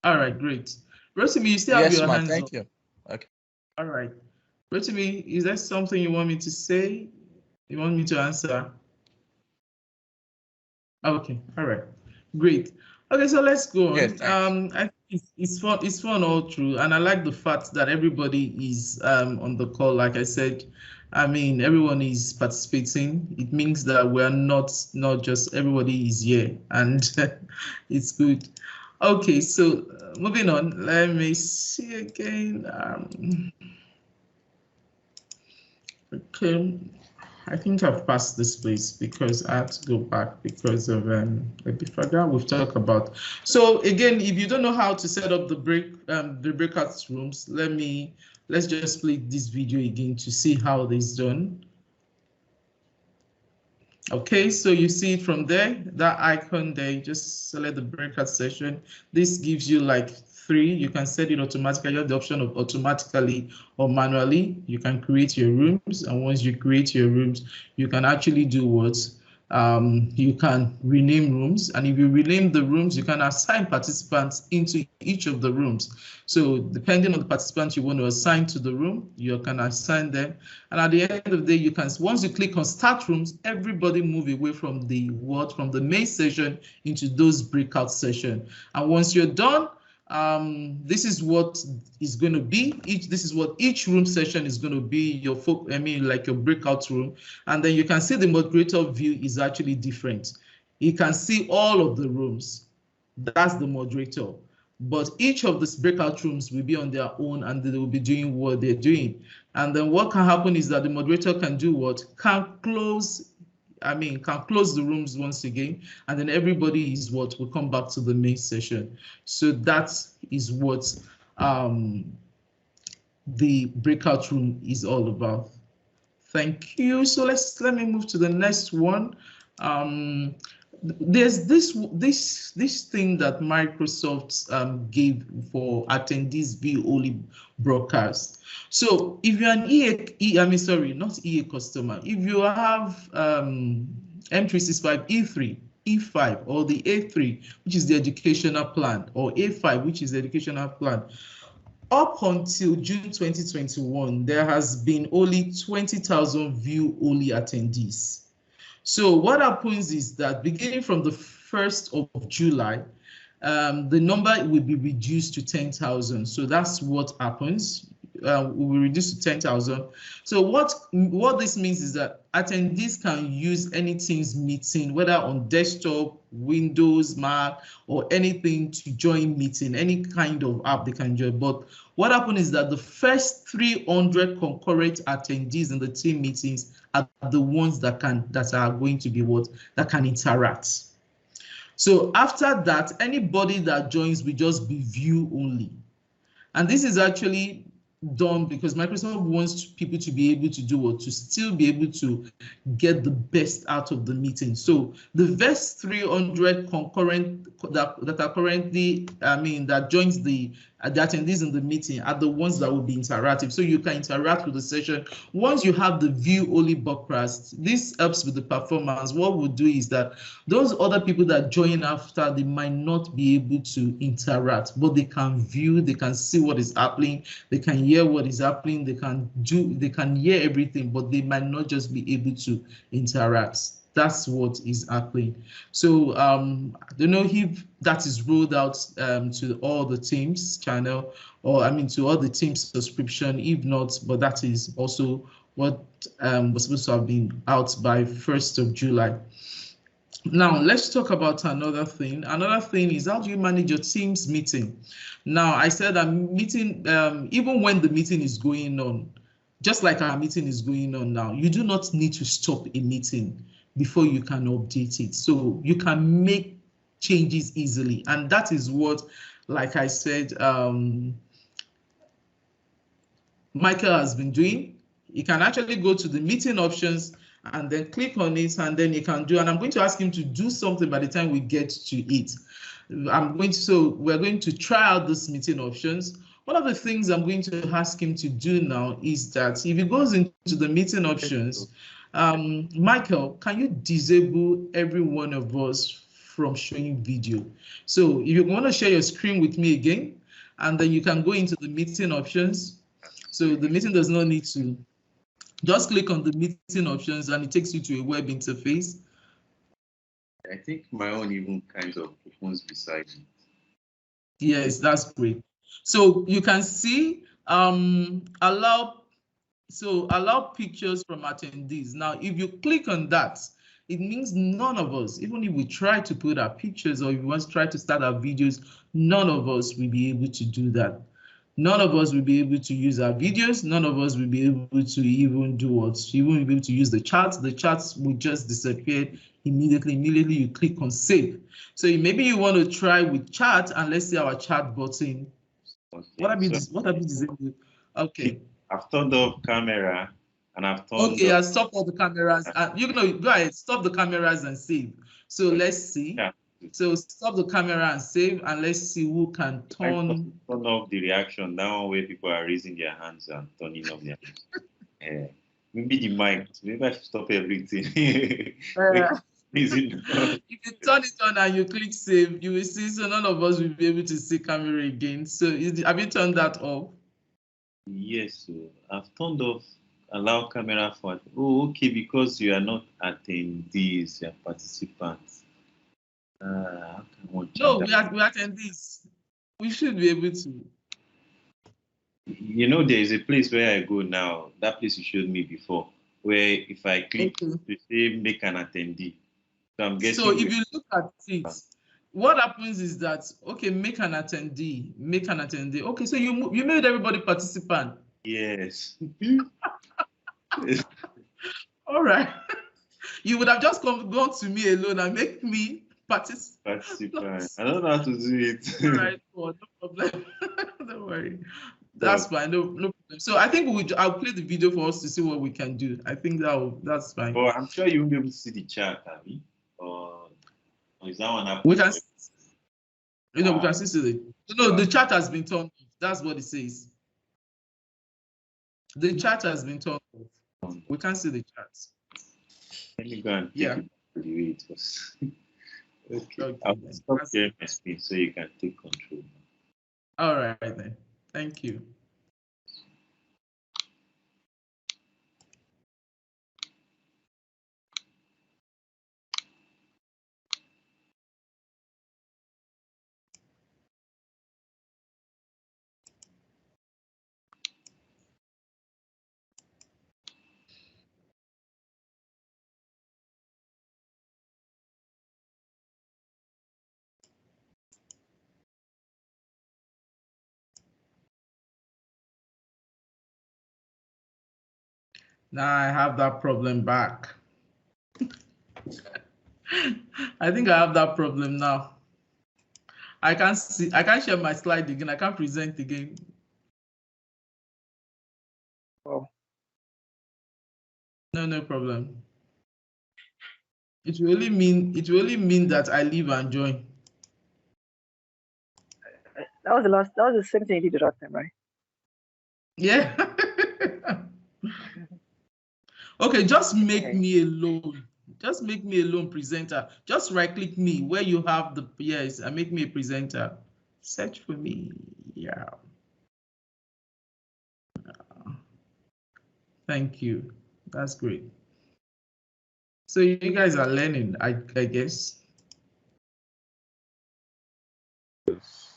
All right, great. Rotimi, you still have your hands up. Thank you. Okay. All right. Rotimi, is there something you want me to say? You want me to answer? Okay, all right, great. Okay, so let's go on. Yes, I think it's fun. It's fun all through, and I like the fact that everybody is on the call. Like I said, I mean, everyone is participating. It means that we're not just everybody is here, and it's good. Okay, so moving on. Let me see again. Okay. I think I've passed this place because I had to go back because of Ebifaga we've talked about. So again, if you don't know how to set up the breakout rooms, let's just play this video again to see how this is done. Okay, so you see it from there, that icon there, you just select the breakout session. This gives you like 3. You can set it automatically. You have the option of automatically or manually. You can create your rooms, and once you create your rooms, you can actually do what? You can rename rooms, and if you rename the rooms, you can assign participants into each of the rooms. So depending on the participants you want to assign to the room, you can assign them. And at the end of the day, you can, once you click on start rooms, everybody move away from the main session into those breakout sessions. And once you're done, this is what is going to be. This is what each room session is going to be. Like your breakout room, and then you can see the moderator view is actually different. You can see all of the rooms. That's the moderator, but each of these breakout rooms will be on their own, and they will be doing what they're doing. And then what can happen is that the moderator can do what? Can close the rooms once again, and then everybody is what will come back to the main session. So that is what the breakout room is all about. Thank you. So let me move to the next one. there's this thing that Microsoft gave for attendees view only broadcast. So if you're an not EA customer, if you have M365 E3, E5, or the A3, which is the educational plan, or A5, which is the educational plan, up until June 2021, there has been only 20,000 view only attendees. So what happens is that beginning from the 1st of July, the number will be reduced to 10,000. So that's what happens. We will reduce to 10,000. So what this means is that attendees can use any Teams meeting, whether on desktop, Windows, Mac, or anything to join meeting, any kind of app they can join. But what happens is that the first 300 concurrent attendees in the team meetings are the ones that are going to be that can interact. So after that, anybody that joins will just be view only. And this is actually done because Microsoft wants people to be able to do what? To still be able to get the best out of the meeting. So the first 300 concurrent that are currently, that joins the attendees in the meeting are the ones that will be interactive. So you can interact with the session. Once you have the view only broadcast, this helps with the performance. What we'll do is that those other people that join after, they might not be able to interact, but they can view, they can see what is happening, they can hear what is happening, they can hear everything, but they might not just be able to interact. That's what is happening. So I don't know if that is rolled out to all the Teams channel, or to all the Teams subscription. If not, but that is also what was supposed to have been out by 1st of July. Now let's talk about another thing. Another thing is, how do you manage your Teams meeting? Now I said that meeting, even when the meeting is going on, just like our meeting is going on now, you do not need to stop a meeting before you can update it. So you can make changes easily. And that is what, like I said, Michael has been doing. You can actually go to the meeting options and then click on it, and then you can do, and I'm going to ask him to do something by the time we get to it. We're going to try out this meeting options. One of the things I'm going to ask him to do now is that if he goes into the meeting options, Michael, can you disable every one of us from showing video? So if you want to share your screen with me again, and then you can go into the meeting options. So the meeting does not need to, just click on the meeting options and it takes you to a web interface. I think my own even kind of opens beside it. Yes, that's great. So you can see allow pictures from attendees. Now, if you click on that, it means none of us, even if we try to put our pictures or if we want to try to start our videos, none of us will be able to do that. None of us will be able to use our videos. None of us will be able to even do what? You won't be able to use the chats. The chats will just disappear immediately. Immediately you click on save. So maybe you want to try with chat, and let's see our chat button. Okay, what have you disabled? Okay. I've turned off camera and I've turned Okay, I'll stop all the cameras. You know, go ahead, stop the cameras and save. So let's see. Yeah. So stop the camera and save, and let's see who can turn off the reaction. That one where people are raising their hands and turning off their hands. Maybe the mic. Maybe I should stop everything. If you turn it on and you click save, you will see. So none of us will be able to see camera again. So have you turned that off? Yes, so I've turned off allow camera for. Oh, okay, because you are not attendees, you are participants. No, we are attendees. We should be able to. You know, there is a place where I go now. That place you showed me before, where if I click to say make an attendee. So I'm guessing. So if you look at it, what happens is that, okay, make an attendee. Okay, so you made everybody participant. Yes. All right. You would have just gone to me alone and make me participant. I don't know how to do it. All right, no problem. Don't worry. That's fine. No problem. So I think I'll play the video for us to see what we can do. I think that's fine. But I'm sure you won't be able to see the chat, Abby. Is that one we can, we can see the. No, the chat has been turned off. That's what it says. The chat has been turned off. We can't see the chat. Let me go and take it the way it was. Okay. I'll stop sharing my screen so you can take control. All right then. Thank you. Now I have that problem back. I think I have that problem now. I can't see, I can't share my slide again. I can't present again. Oh. No problem. It will only mean that I leave and join. That was the same thing you did last time, right? Yeah. Okay, just make me alone. Just make me alone presenter. Just right click me where you have the and make me a presenter. Search for me. Yeah. Thank you. That's great. So you guys are learning, I guess. Yes.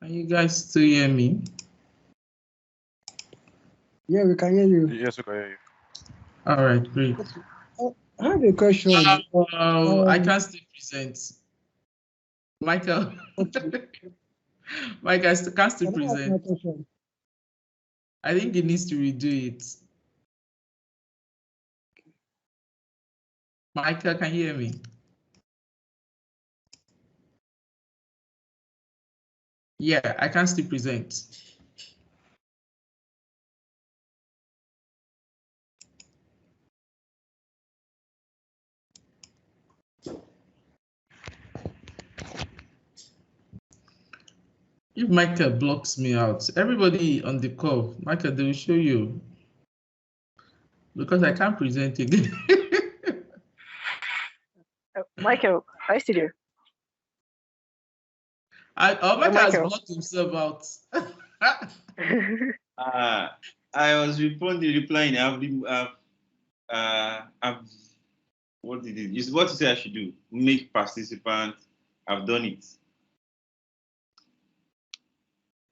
Can you guys still hear me? Yeah, we can hear you. Yes, we can hear you. All right, great. I have a question. I can't still present. Michael. Okay. Michael can't still Can I ask my present. question? I think he needs to redo it. Michael, can you hear me? Yeah, I can still present. If Michael blocks me out, everybody on the call, Michael, they will show you. Because I can't present again. Michael, I see you. Michael has blocked himself out. I was replying. What did it? Is what you say I should do? Make participants. I've done it.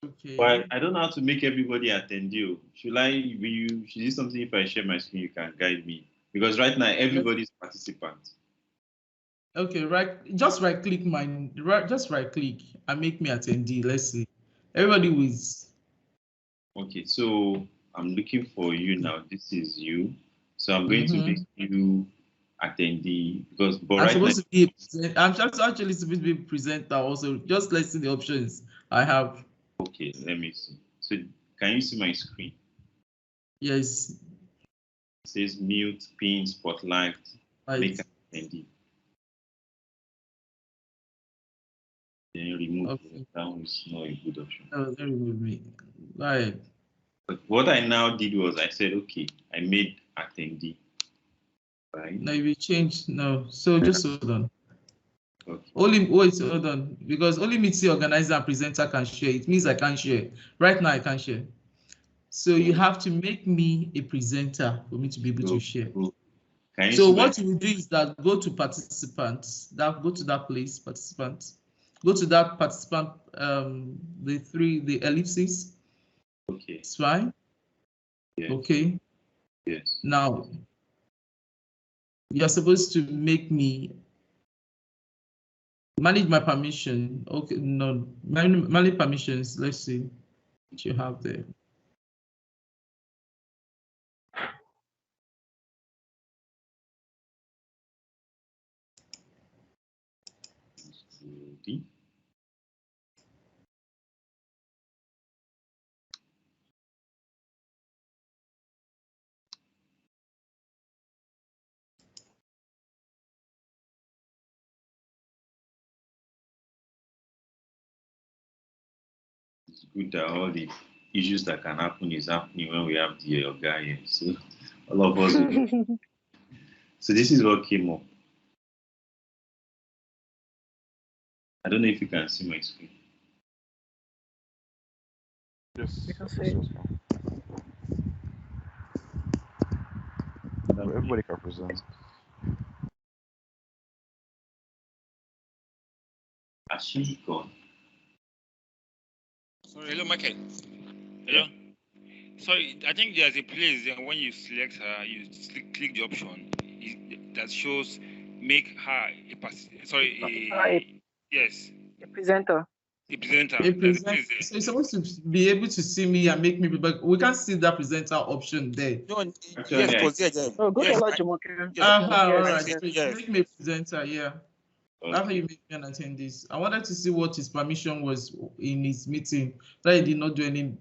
Okay. But I don't know how to make everybody attend you. Should this something if I share my screen, you can guide me? Because right now everybody's participant. Okay, just right click and make me attendee. Let's see. Everybody with. Okay, so I'm looking for you now. This is you. So I'm going to make you attendee because I'm just actually supposed to be presenter also. Just let's see the options I have. Okay, let me see. So can you see my screen? Yes. It says mute, pin, spotlight, make attendee. Then remove that is not a good option. No, they remove me. Right. But what I now did was I said, okay, I made attendee. Right? No, we changed. No, so just hold on. Okay. Hold on, because only MCT organizer and presenter can share. It means I can't share. Right now I can't share. So you have to make me a presenter for me to be able to share. So what you do is that go to participants, go to that place, participants. Go to that participant, the ellipses. Okay. It's fine. Yes. Okay. Yes. Now, you're supposed to make me manage my permission. Okay, no, manage permissions. Let's see what you have there. It's good that all the issues that can happen is happening when we have the guy here. So all of us. So this is what came up. I don't know if you can see my screen. Yes. You can see it. Everybody can present. Has she gone? Sorry, hello, Michael. Hello. Sorry, I think there's a place when you select her, you click the option that shows make her yes. A presenter. A presenter. So you're supposed to be able to see me and make me, but we can't see that presenter option there. No, yes, Oh, go to yes, Olajumoke. All right. Yes. So Yes. make me a presenter, yeah. Okay. That's how you make me an attendee. I wanted to see what his permission was in his meeting, but he did not do any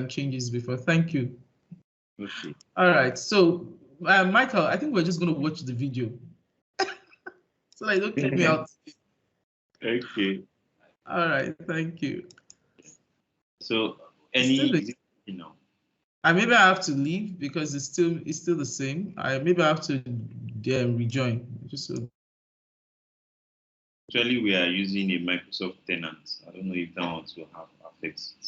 changes before. Thank you. Okay. All right. So, Michael, I think we're just going to watch the video. So I don't kick me out. Okay. All right. Thank you. So maybe I have to leave because it's still the same. Maybe I have to rejoin. Just so. Actually, we are using a Microsoft tenant. I don't know if that one will have affects it.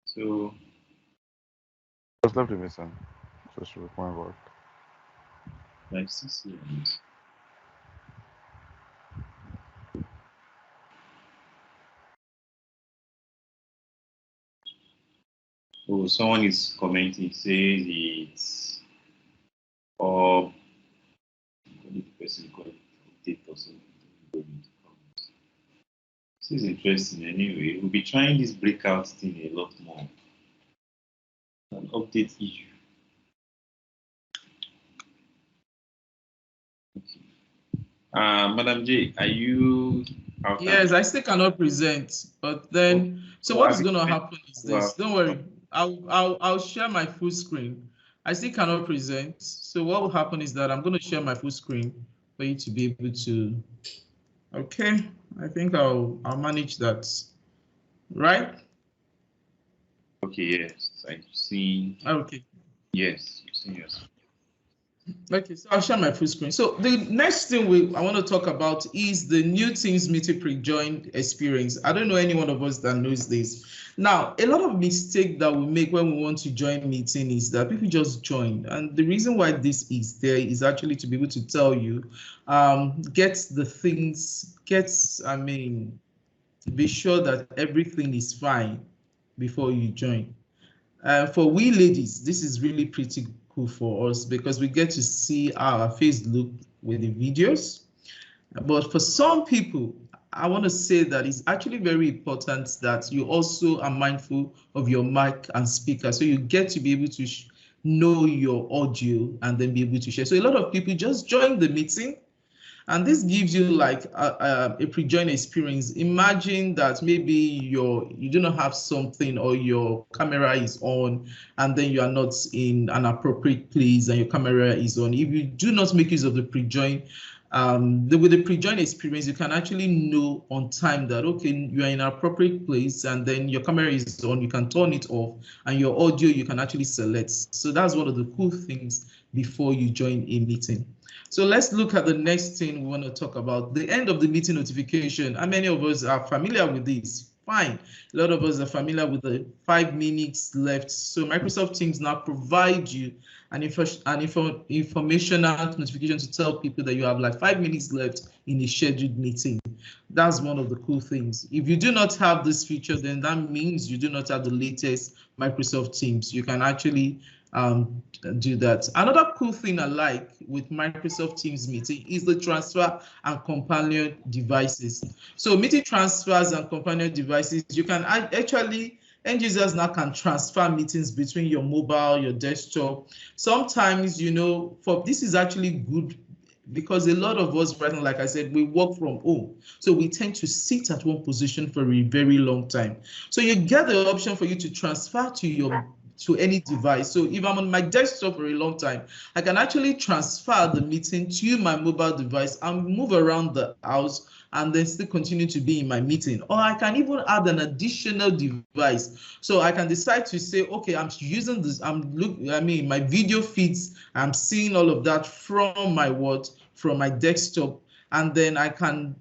So Just left the meeting. Just requiring work. like 6 years. Oh, someone is commenting, says it's the person called update or something. This is interesting anyway. We'll be trying this breakout thing a lot more. An update issue. Okay. Madam J, are you out? Yes, I still cannot present, but then what is going to happen is this. Don't worry, I'll share my full screen. I still cannot present, so what will happen is that I'm going to share my full screen for you to be able to. Okay, I think I'll manage that. Right? Okay. Yes, I've seen. Okay. Yes, you've seen yours. Okay, so I'll share my full screen. So the next thing I want to talk about is the new Teams meeting PreJoin Experience. I don't know any one of us that knows this. Now, a lot of mistake that we make when we want to join meeting is that people just join. And the reason why this is there is actually to be able to tell you, be sure that everything is fine before you join. For we ladies, this is really pretty cool for us because we get to see our face look with the videos. But for some people, I want to say that it's actually very important that you also are mindful of your mic and speaker. So you get to be able to know your audio and then be able to share. So a lot of people just join the meeting. And this gives you like a PreJoin experience. Imagine that maybe you do not have something or your camera is on and then you are not in an appropriate place and your camera is on. If you do not make use of the PreJoin, with the PreJoin experience, you can actually know on time that, okay, you are in an appropriate place and then your camera is on, you can turn it off and your audio, you can actually select. So that's one of the cool things before you join a meeting. So let's look at the next thing we want to talk about, the end of the meeting notification. How many of us are familiar with this? Fine. A lot of us are familiar with the 5 minutes left. So Microsoft Teams now provide you an informational notification to tell people that you have like 5 minutes left in a scheduled meeting. That's one of the cool things. If you do not have this feature, then that means you do not have the latest Microsoft Teams. You can actually do that. Another cool thing I like with Microsoft Teams meeting is the transfer and companion devices. So meeting transfers and companion devices, you can actually, end users now can transfer meetings between your mobile, your desktop. Sometimes, you know, this is actually good because a lot of us right now, like I said, we work from home. So we tend to sit at one position for a very long time. So you get the option for you to transfer to any device. So if I'm on my desktop for a long time, I can actually transfer the meeting to my mobile device and move around the house and then still continue to be in my meeting. Or I can even add an additional device. So I can decide to say, okay, I'm using this, my video feeds, I'm seeing all of that from my desktop, and then I can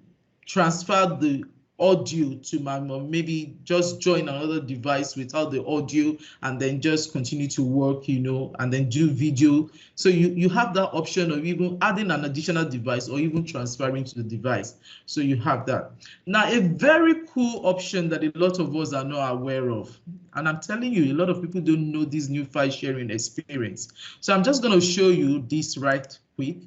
transfer the audio to my mom, maybe just join another device without the audio and then just continue to work, you know, and then do video. So you have that option of even adding an additional device or even transferring to the device. So you have that. Now, a very cool option that a lot of us are not aware of, and I'm telling you, a lot of people don't know this new file sharing experience. So I'm just going to show you this right quick.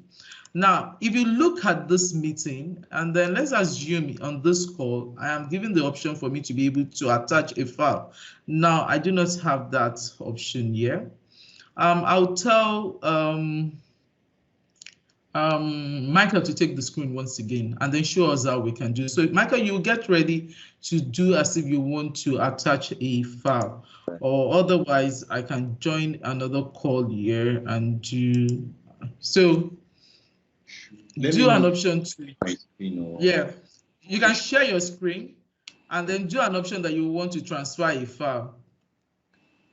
Now, if you look at this meeting, and then let's assume on this call, I am given the option for me to be able to attach a file. Now, I do not have that option here. I'll tell Michael to take the screen once again and then show us how we can do. So Michael, you get ready to do as if you want to attach a file, or otherwise I can join another call here and do. So do an option to, yeah, you can share your screen and then do an option that you want to transfer a file.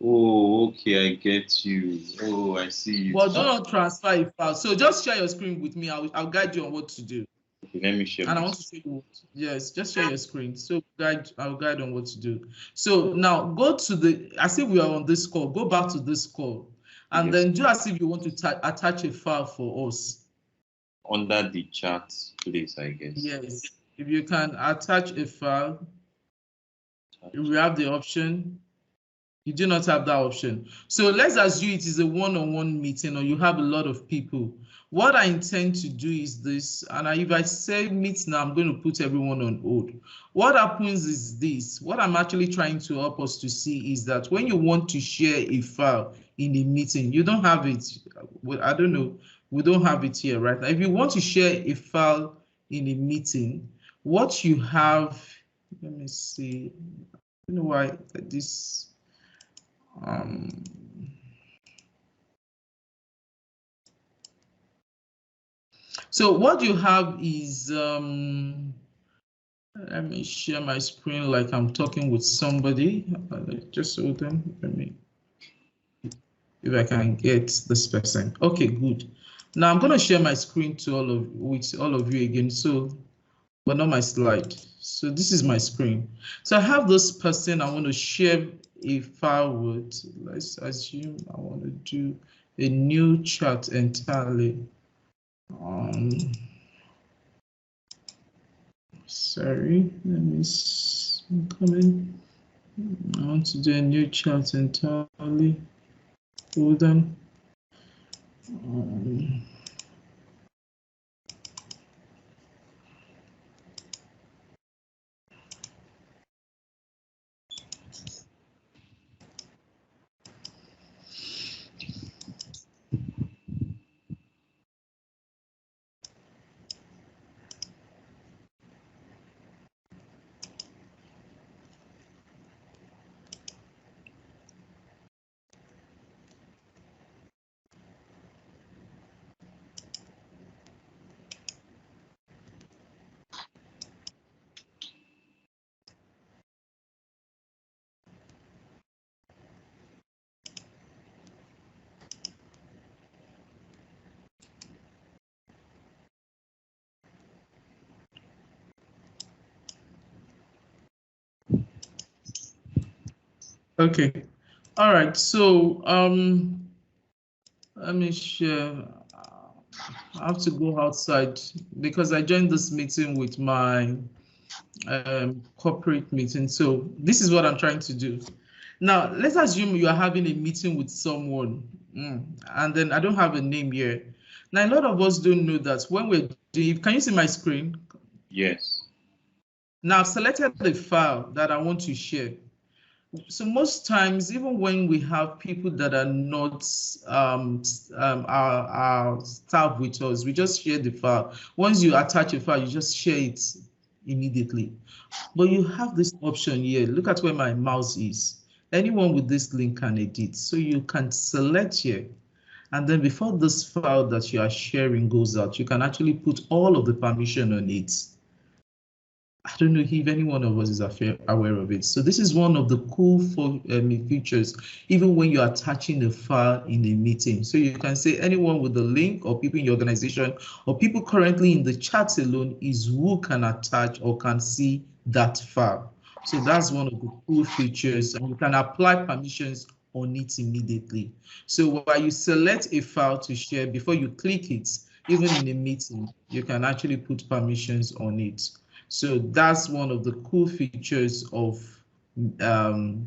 Oh, okay, I get you. Oh, I see you. But do not transfer a file. So just share your screen with me. I'll guide you on what to do. Okay, let me share. And I want to show you what. Yes, just share your screen. So I'll guide on what to do. So now go to as if we are on this call, go back to this call, and then do as if you want to attach a file for us. Under the chat place, I guess. Yes, if you can attach a file, we have the option. You do not have that option. So let's assume it is a one-on-one meeting or you have a lot of people. What I intend to do is this, and if I say meet now, I'm going to put everyone on hold. What happens is this. What I'm actually trying to help us to see is that when you want to share a file in a meeting, you don't have it. Well, I don't know. We don't have it here right now. If you want to share a file in a meeting, what you have, let me see. I don't know why this. So what you have is, let me share my screen like I'm talking with somebody. Just hold on, let me, if I can get this person. Okay, good. Now I'm gonna share my screen to with all of you again. So, but not my slide. So this is my screen. So I have this person I want to share a file with. Let's assume I want to do a new chat entirely. Sorry, let me come in. I want to do a new chat entirely. Hold on. Okay, all right, so let me share. I have to go outside because I joined this meeting with my corporate meeting. So this is what I'm trying to do. Now, let's assume you are having a meeting with someone, and then I don't have a name here. Now, a lot of us don't know that when we're doing, can you see my screen? Yes. Now, I've selected the file that I want to share. So most times, even when we have people that are not our staff with us, we just share the file. Once you attach a file, you just share it immediately. But you have this option here. Look at where my mouse is. Anyone with this link can edit. So you can select here. And then before this file that you are sharing goes out, you can actually put all of the permission on it. I don't know if any one of us is aware of it. So this is one of the cool features, even when you're attaching a file in a meeting. So you can say anyone with the link or people in your organization or people currently in the chat alone is who can attach or can see that file. So that's one of the cool features, and you can apply permissions on it immediately. So while you select a file to share, before you click it, even in a meeting, you can actually put permissions on it. So that's one of the cool features of the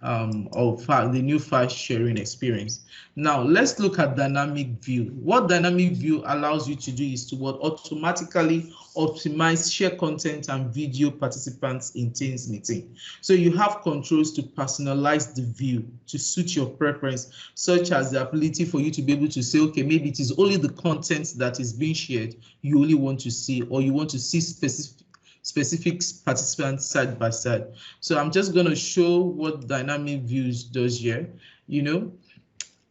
new file sharing experience. Now let's look at dynamic view. What dynamic view allows you to do is to automatically optimize share content and video participants in Teams meeting. So you have controls to personalize the view to suit your preference, such as the ability for you to be able to say, okay, maybe it is only the content that is being shared you only want to see, or you want to see specific participants side by side. So I'm just going to show what dynamic views does here,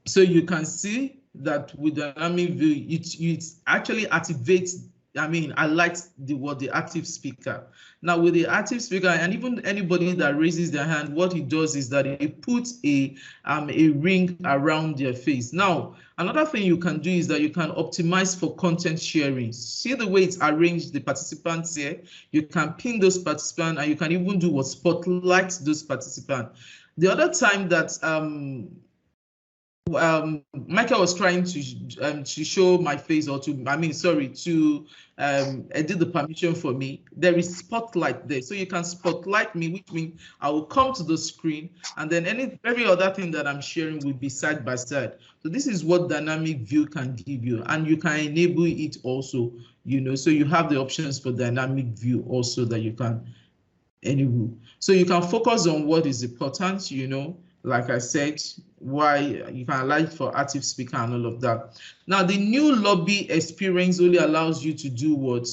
So you can see that with dynamic view, it actually activates, I like the word, the active speaker. Now with the active speaker, and even anybody that raises their hand, what it does is that it puts a ring around their face. Now, another thing you can do is that you can optimize for content sharing. See the way it's arranged the participants here? You can pin those participants, and you can even do what spotlight those participants. The other time that Michael was trying to show my face, or to edit the permission for me. There is spotlight there, so you can spotlight me, which means I will come to the screen, and then every other thing that I'm sharing will be side by side. So this is what dynamic view can give you, and you can enable it also. So you have the options for dynamic view also that you can enable. So you can focus on what is important. Like I said, why you can allow it for active speaker and all of that. Now, the new lobby experience only allows you to do what?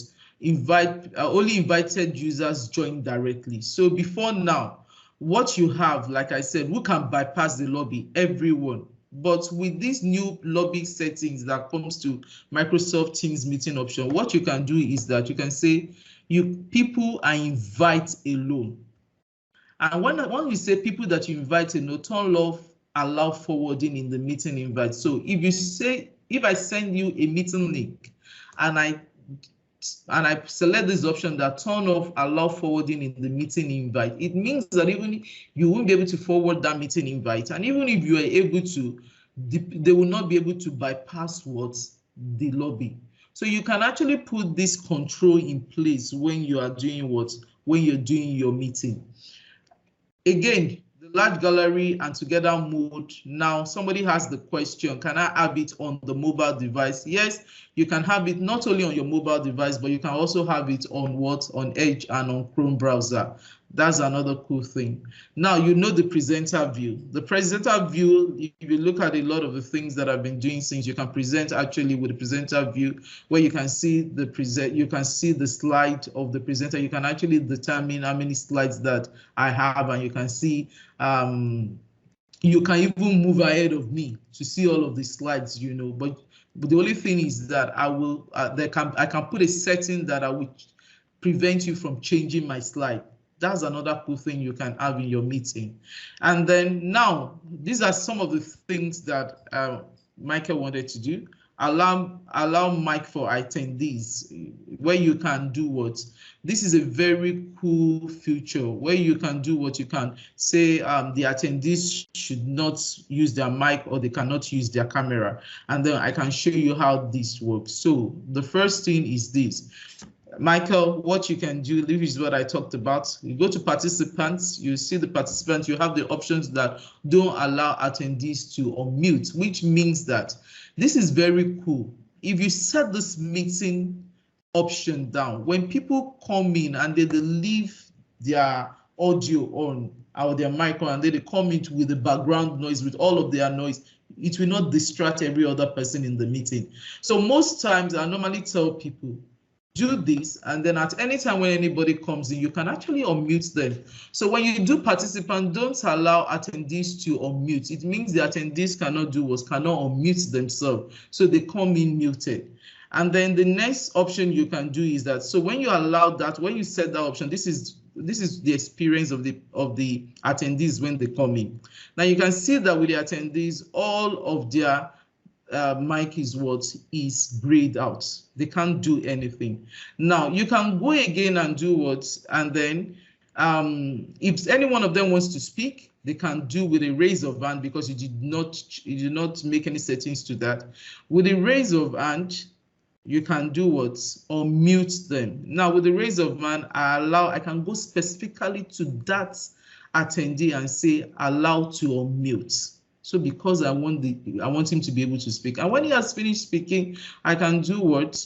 Only invited users join directly. So before now, what you have, like I said, who can bypass the lobby? Everyone. But with these new lobby settings that comes to Microsoft Teams meeting option, what you can do is that you can say people are invite alone. And when we say people that you invite, turn off allow forwarding in the meeting invite. So if I send you a meeting link and I select this option that turn off allow forwarding in the meeting invite, it means that even you won't be able to forward that meeting invite. And even if you are able to, they will not be able to bypass the lobby. So you can actually put this control in place when you are doing when you're doing your meeting. Again, the large gallery and together mode. Now somebody has the question, can I have it on the mobile device? Yes, you can have it not only on your mobile device, but you can also have it on Edge and on Chrome browser. That's another cool thing. Now, the presenter view. The presenter view, if you look at a lot of the things that I've been doing since, you can present actually with the presenter view, where you can see the slide of the presenter. You can actually determine how many slides that I have, and you can see you can even move ahead of me to see all of the slides, but the only thing is that I can put a setting that I will prevent you from changing my slide. That's another cool thing you can have in your meeting. And then now, these are some of the things that Michael wanted to do. allow mic for attendees, where you can do what? This is a very cool feature where you can do what you can say the attendees should not use their mic or they cannot use their camera. And then I can show you how this works. So the first thing is this. Michael, what you can do, this is what I talked about. You go to participants, you see the participants, you have the options that don't allow attendees to unmute, which means that this is very cool. If you set this meeting option down, when people come in and they leave their audio on or their mic on and they come in with the background noise, with all of their noise, it will not distract every other person in the meeting. So most times I normally tell people, do this, and then at any time when anybody comes in, you can actually unmute them. So when you do participant, don't allow attendees to unmute. It means the attendees cannot unmute themselves. So they come in muted. And then the next option you can do is that, so when you allow that, when you set that option, this is the experience of the attendees when they come in. Now you can see that with the attendees, all of their mic is grayed out. They can't do anything. Now you can go again and do what, and then if any one of them wants to speak, they can do with a raise of hand, because you did not make any settings to that. With a raise of hand, you can do what? Unmute them. Now with the raise of hand, I can go specifically to that attendee and say allow to unmute. So because I want him to be able to speak. And when he has finished speaking, I can do what?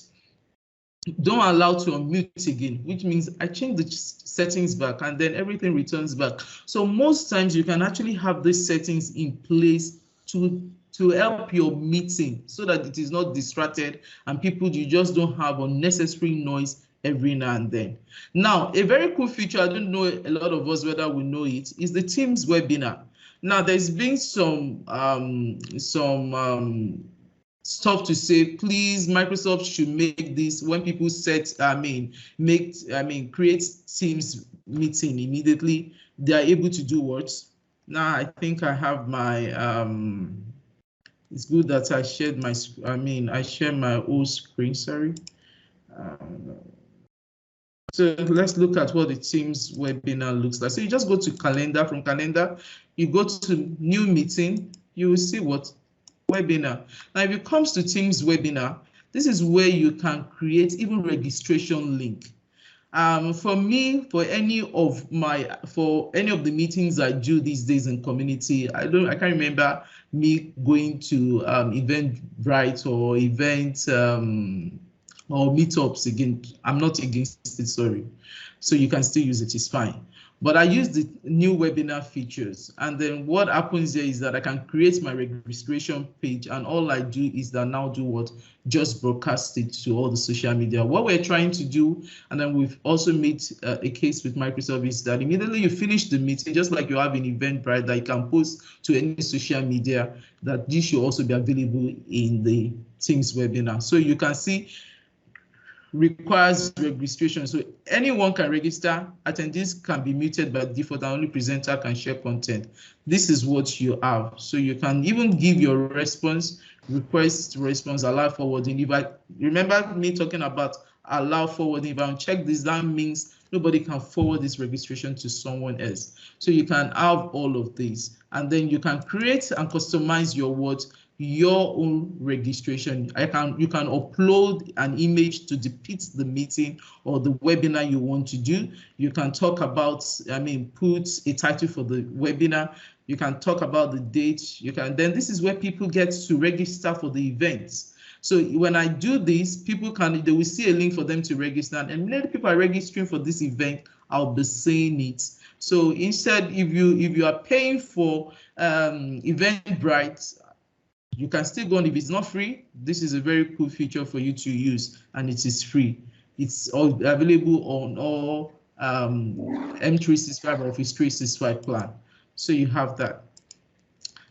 Don't allow to unmute again, which means I change the settings back and then everything returns back. So most times you can actually have these settings in place to help your meeting so that it is not distracted and you just don't have unnecessary noise every now and then. Now, a very cool feature, I don't know a lot of us whether we know it, is the Teams webinar. Now, there's been some stuff to say, please, Microsoft should make this when people create Teams meeting immediately, they are able to do what? Now, I think I have my, it's good that I shared my, I shared my whole screen, sorry. So let's look at what the Teams webinar looks like. So you just go to calendar, from calendar, you go to new meeting, you will see what? Webinar. Now, if it comes to Teams webinar, this is where you can create even registration link. For me, for any of the meetings I do these days in community, I can't remember me going to Eventbrite or event or meetups again. I'm not against it, sorry. So you can still use it, it's fine. But I use the new webinar features. And then what happens here is that I can create my registration page, and all I do is that now do what? Just broadcast it to all the social media. What we're trying to do, and then we've also made a case with Microsoft, is that immediately you finish the meeting, just like you have an Eventbrite that you can post to any social media, that this should also be available in the Teams webinar. So you can see, requires registration, so anyone can register. Attendees can be muted by default, and only presenter can share content. This is what you have. So you can even give your response, request response, allow forwarding. If I remember me talking about allow forwarding, if I check this, that means nobody can forward this registration to someone else. So you can have all of these, and then you can create and customize your words, your own registration. You can upload an image to depict the meeting or the webinar you want to do. You can talk about, put a title for the webinar. You can talk about the date. Then this is where people get to register for the events. So when I do this, they will see a link for them to register, and many people are registering for this event, I'll be saying it. So instead, if you are paying for Eventbrite, you can still go on. If it's not free, this is a very cool feature for you to use, and it is free. It's all available on all M365 or Office 365 plan. So you have that.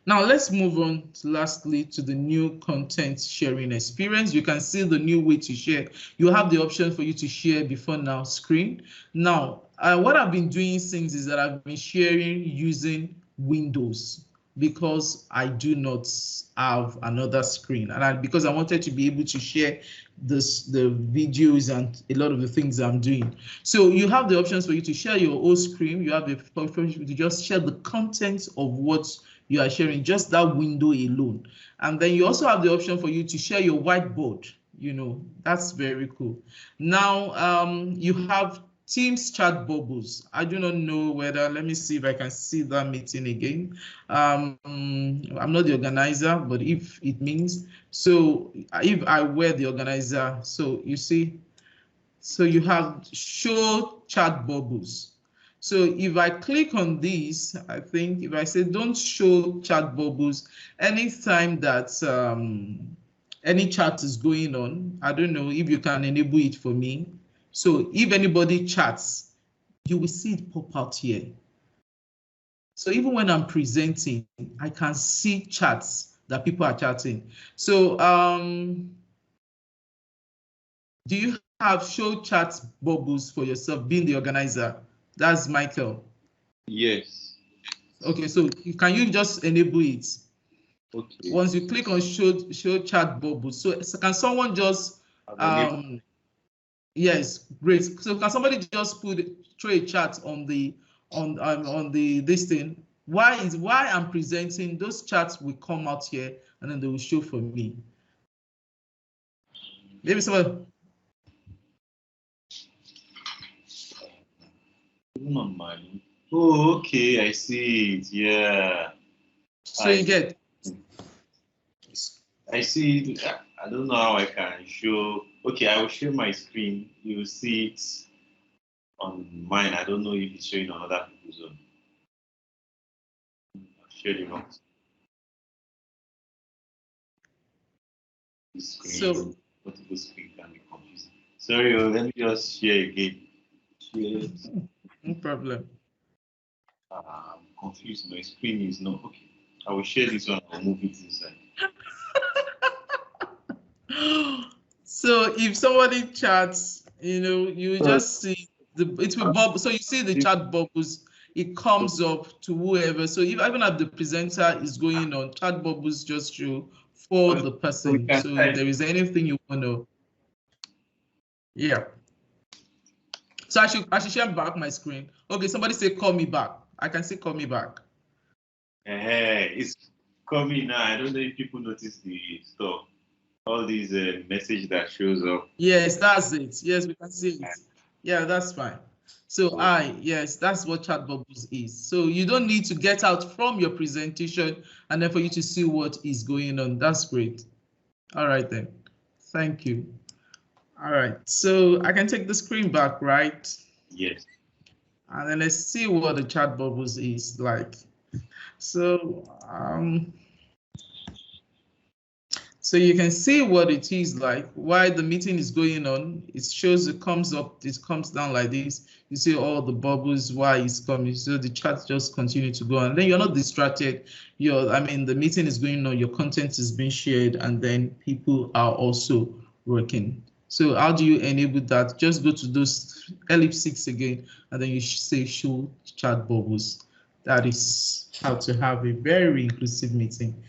Now let's move on lastly to the new content sharing experience. You can see the new way to share. You have the option for you to share before now screen. Now, what I've been doing since is that I've been sharing using Windows. because I do not have another screen, and because I wanted to be able to share the videos and a lot of the things I'm doing. So you have the options for you to share your own screen. You have the option to just share the content of what you are sharing, just that window alone. And then you also have the option for you to share your whiteboard. You know, that's very cool. Now you have Teams chat bubbles. I do not know whether, let me see if I can see that meeting again. I'm not the organizer, but if it means, so if I were the organizer, so you see, so you have show chat bubbles. So if I click on this, I think if I say don't show chat bubbles, anytime that any chat is going on, I don't know if you can enable it for me. So if anybody chats, you will see it pop out here. So even when I'm presenting, I can see chats that people are chatting. So do you have show chat bubbles for yourself, being the organizer? That's Michael. Yes. Okay, so can you just enable it? Okay. Once you click on show chat bubbles, so can someone just yes, great. So can somebody just throw a chat on the this thing? Why I'm presenting, those chats will come out here and then they will show for me. Maybe someone. Oh, okay, I see it. Yeah. So you get. I see. I don't know how I can show. Okay, I will share my screen. You will see it on mine. I don't know if it's showing on other people's own. Share it out. So multiple screen can be confusing. Sorry, let me just share again. Share. No problem. I'm confused. My screen is not okay. I will share this one. I'll move it inside. So if somebody chats, you know, you just see it will bubble. So you see the chat bubbles, it comes up to whoever. So if even if the presenter is going on, chat bubbles just show for the person. So if there is anything you want to, yeah. So I should share back my screen. Okay, somebody say call me back. I can say call me back. Hey, it's coming now. I don't know if people notice the stuff. All these message that shows up. Yes, that's it. Yes, we can see it. Yeah, that's fine. So yes, that's what chat bubbles is. So you don't need to get out from your presentation and then for you to see what is going on. That's great. All right then. Thank you. All right. So I can take the screen back, right? Yes. And then let's see what the chat bubbles is like. So so you can see what it is like while the meeting is going on. It shows, it comes up, it comes down like this. You see all the bubbles, why it's coming. So the chat just continue to go on. Then you're not distracted. The meeting is going on, your content is being shared, and then people are also working. So how do you enable that? Just go to those ellipses again, and then you say show chat bubbles. That is how to have a very inclusive meeting.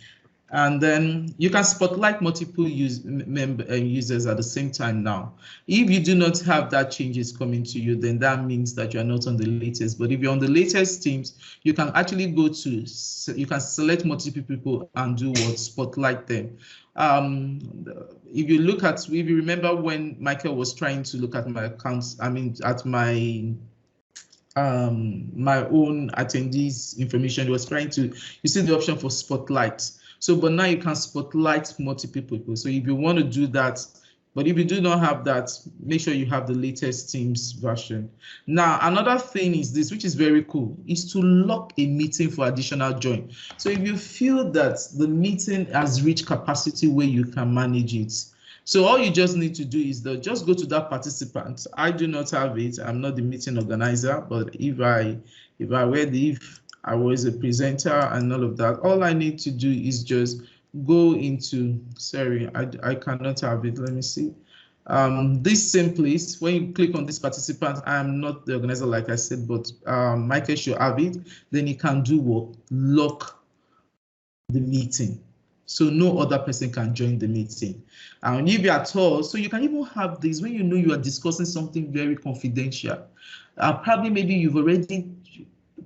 And then you can spotlight multiple users at the same time now. If you do not have that changes coming to you, then that means that you're not on the latest. But if you're on the latest teams, you can actually you can select multiple people and do what? Spotlight them. If you remember when Michael was trying to look at my accounts, at my own attendees information, he was trying to, you see the option for spotlight. So, but now you can spotlight multiple people. So if you want to do that, but if you do not have that, make sure you have the latest Teams version. Now, another thing is this, which is very cool, is to lock a meeting for additional join. So if you feel that the meeting has reached capacity where you can manage it, so all you just need to do is just go to that participant. I do not have it. I'm not the meeting organizer, but if I was a presenter and all of that, all I need to do is just go into, sorry, I cannot have it. Let me see. This same place, when you click on this participant, I'm not the organizer, like I said, but Michael should have it. Then you can do what? Lock the meeting. So no other person can join the meeting. And if you are told, so you can even have this when you know you are discussing something very confidential. Probably maybe you've already,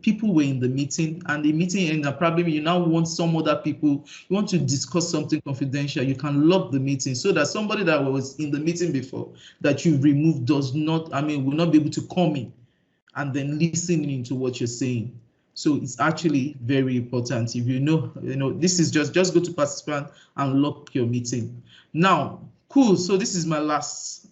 people were in the meeting and the meeting ended, probably you now want some other people, you want to discuss something confidential, you can lock the meeting so that somebody that was in the meeting before that you removed does not, will not be able to come in and then listening to what you're saying. So it's actually very important. If you know, this is just go to participant and lock your meeting. Now, cool. So this is my last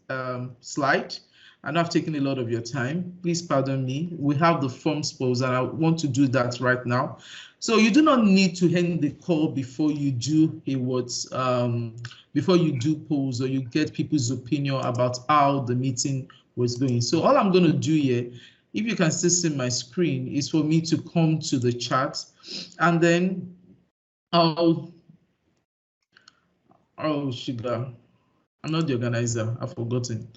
slide. I know I've taken a lot of your time. Please pardon me. We have the forms pose, and I want to do that right now. So you do not need to end the call before you do before you do polls or you get people's opinion about how the meeting was going. So all I'm going to do here, if you can still see my screen, is for me to come to the chat, and then oh sugar, I'm not the organizer, I've forgotten.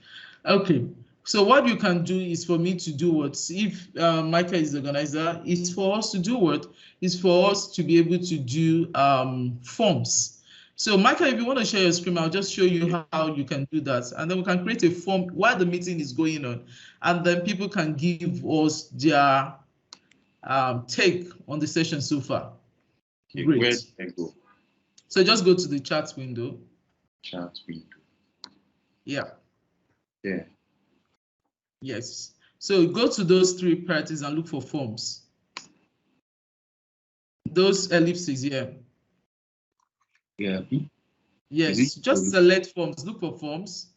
Okay, so what you can do is for me to do what, if Micah is the organizer, is for us to do what, is for us to be able to do forms. So Micah, if you want to share your screen, I'll just show you how you can do that. And then we can create a form while the meeting is going on. And then people can give us their take on the session so far. Okay, great. Where I go? So just go to the chat window. Chat window. Yeah. Yeah. Yes. So go to those three priorities and look for forms. Those ellipses here. Yeah. Yes, just select forms, look for forms,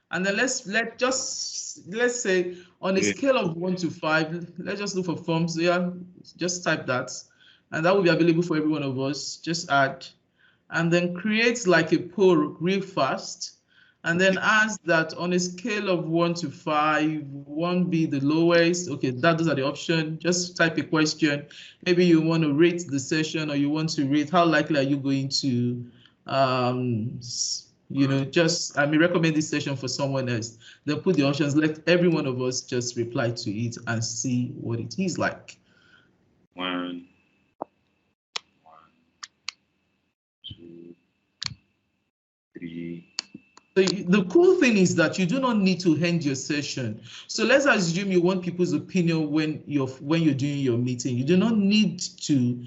and then let's say on a scale of 1 to 5, let's just look for forms. Yeah, just type that, and that will be available for every one of us. Just add, and then create like a poll real fast, and then ask that on a scale of 1 to 5, 1 be the lowest. Okay, those are the options. Just type a question. Maybe you want to rate the session, or you want to rate how likely are you going to recommend this session for someone else. They'll put the options, let every one of us just reply to it and see what it is like. 1, 2, 3. The cool thing is that you do not need to end your session. So let's assume you want people's opinion when you're doing your meeting. You do not need to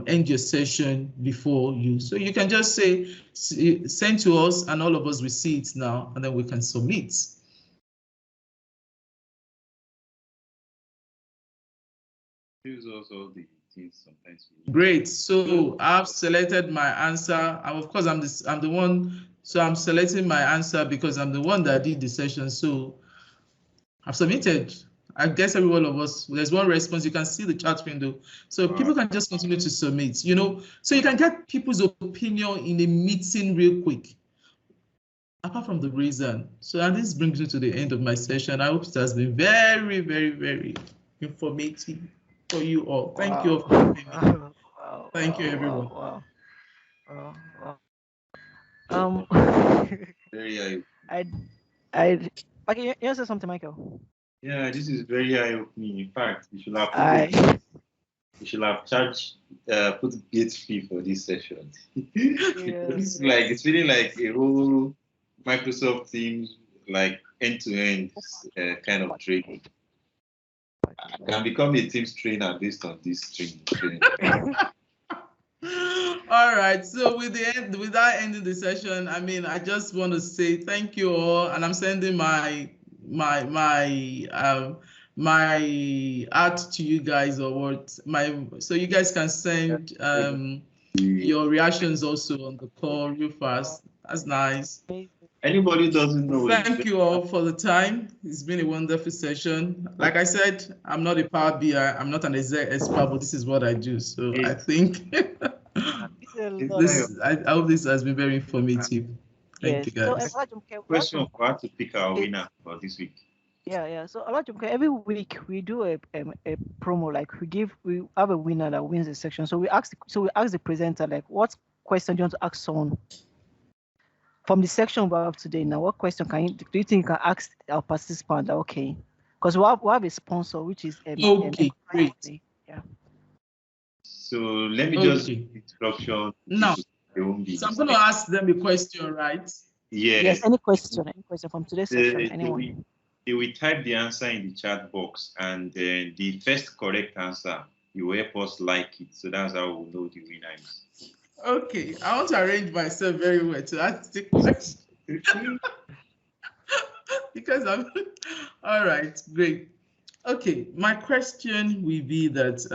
end your session before you. So you can just say, send to us, and all of us will see it now, and then we can submit. Use also the things sometimes. Great. So I've selected my answer. And of course, I'm the one. So I'm selecting my answer because I'm the one that did the session. So I've submitted. I guess every one of us, there's one response. You can see the chat window. So people can just continue to submit, so you can get people's opinion in a meeting real quick, apart from the reason. So and this brings me to the end of my session. I hope it has been very, very, very informative for you all. Thank you all for having me. Thank you, everyone. Very Okay, you want to say something, Michael? Yeah, this is very eye-opening. In fact, you should have charged, put a gate fee for this session. It's feeling like a whole Microsoft Teams, like end-to-end kind of training. I can become a Teams trainer based on this training. All right, so without ending the session, I just want to say thank you all, and I'm sending my art to you guys, or so you guys can send your reactions also on the call real fast. That's nice. Anybody doesn't know. Thank you all for the time. It's been a wonderful session. Like I said, I'm not a Power BI, I'm not an expert, but this is what I do. So I think I hope this has been very informative. Thank you guys. So, question for how to pick our winner for this week. Yeah. So Olajumoke, every week we do a promo, like we have a winner that wins the section. So we ask the presenter, like, what question do you want to ask someone from the section we have today? Now, what question do you think you can ask our participant? Okay, because we have a sponsor, which is okay, great. Yeah. So let me just instruction. Now, so I'm going to ask them a question, right? Yes. Yes. Any question from today's session? Anyone? They will type the answer in the chat box, and then the first correct answer, you will help us like it. So that's how we'll know the winner is. Okay, I want to arrange myself very well to ask the question. Because I'm all right, great. Okay, my question will be that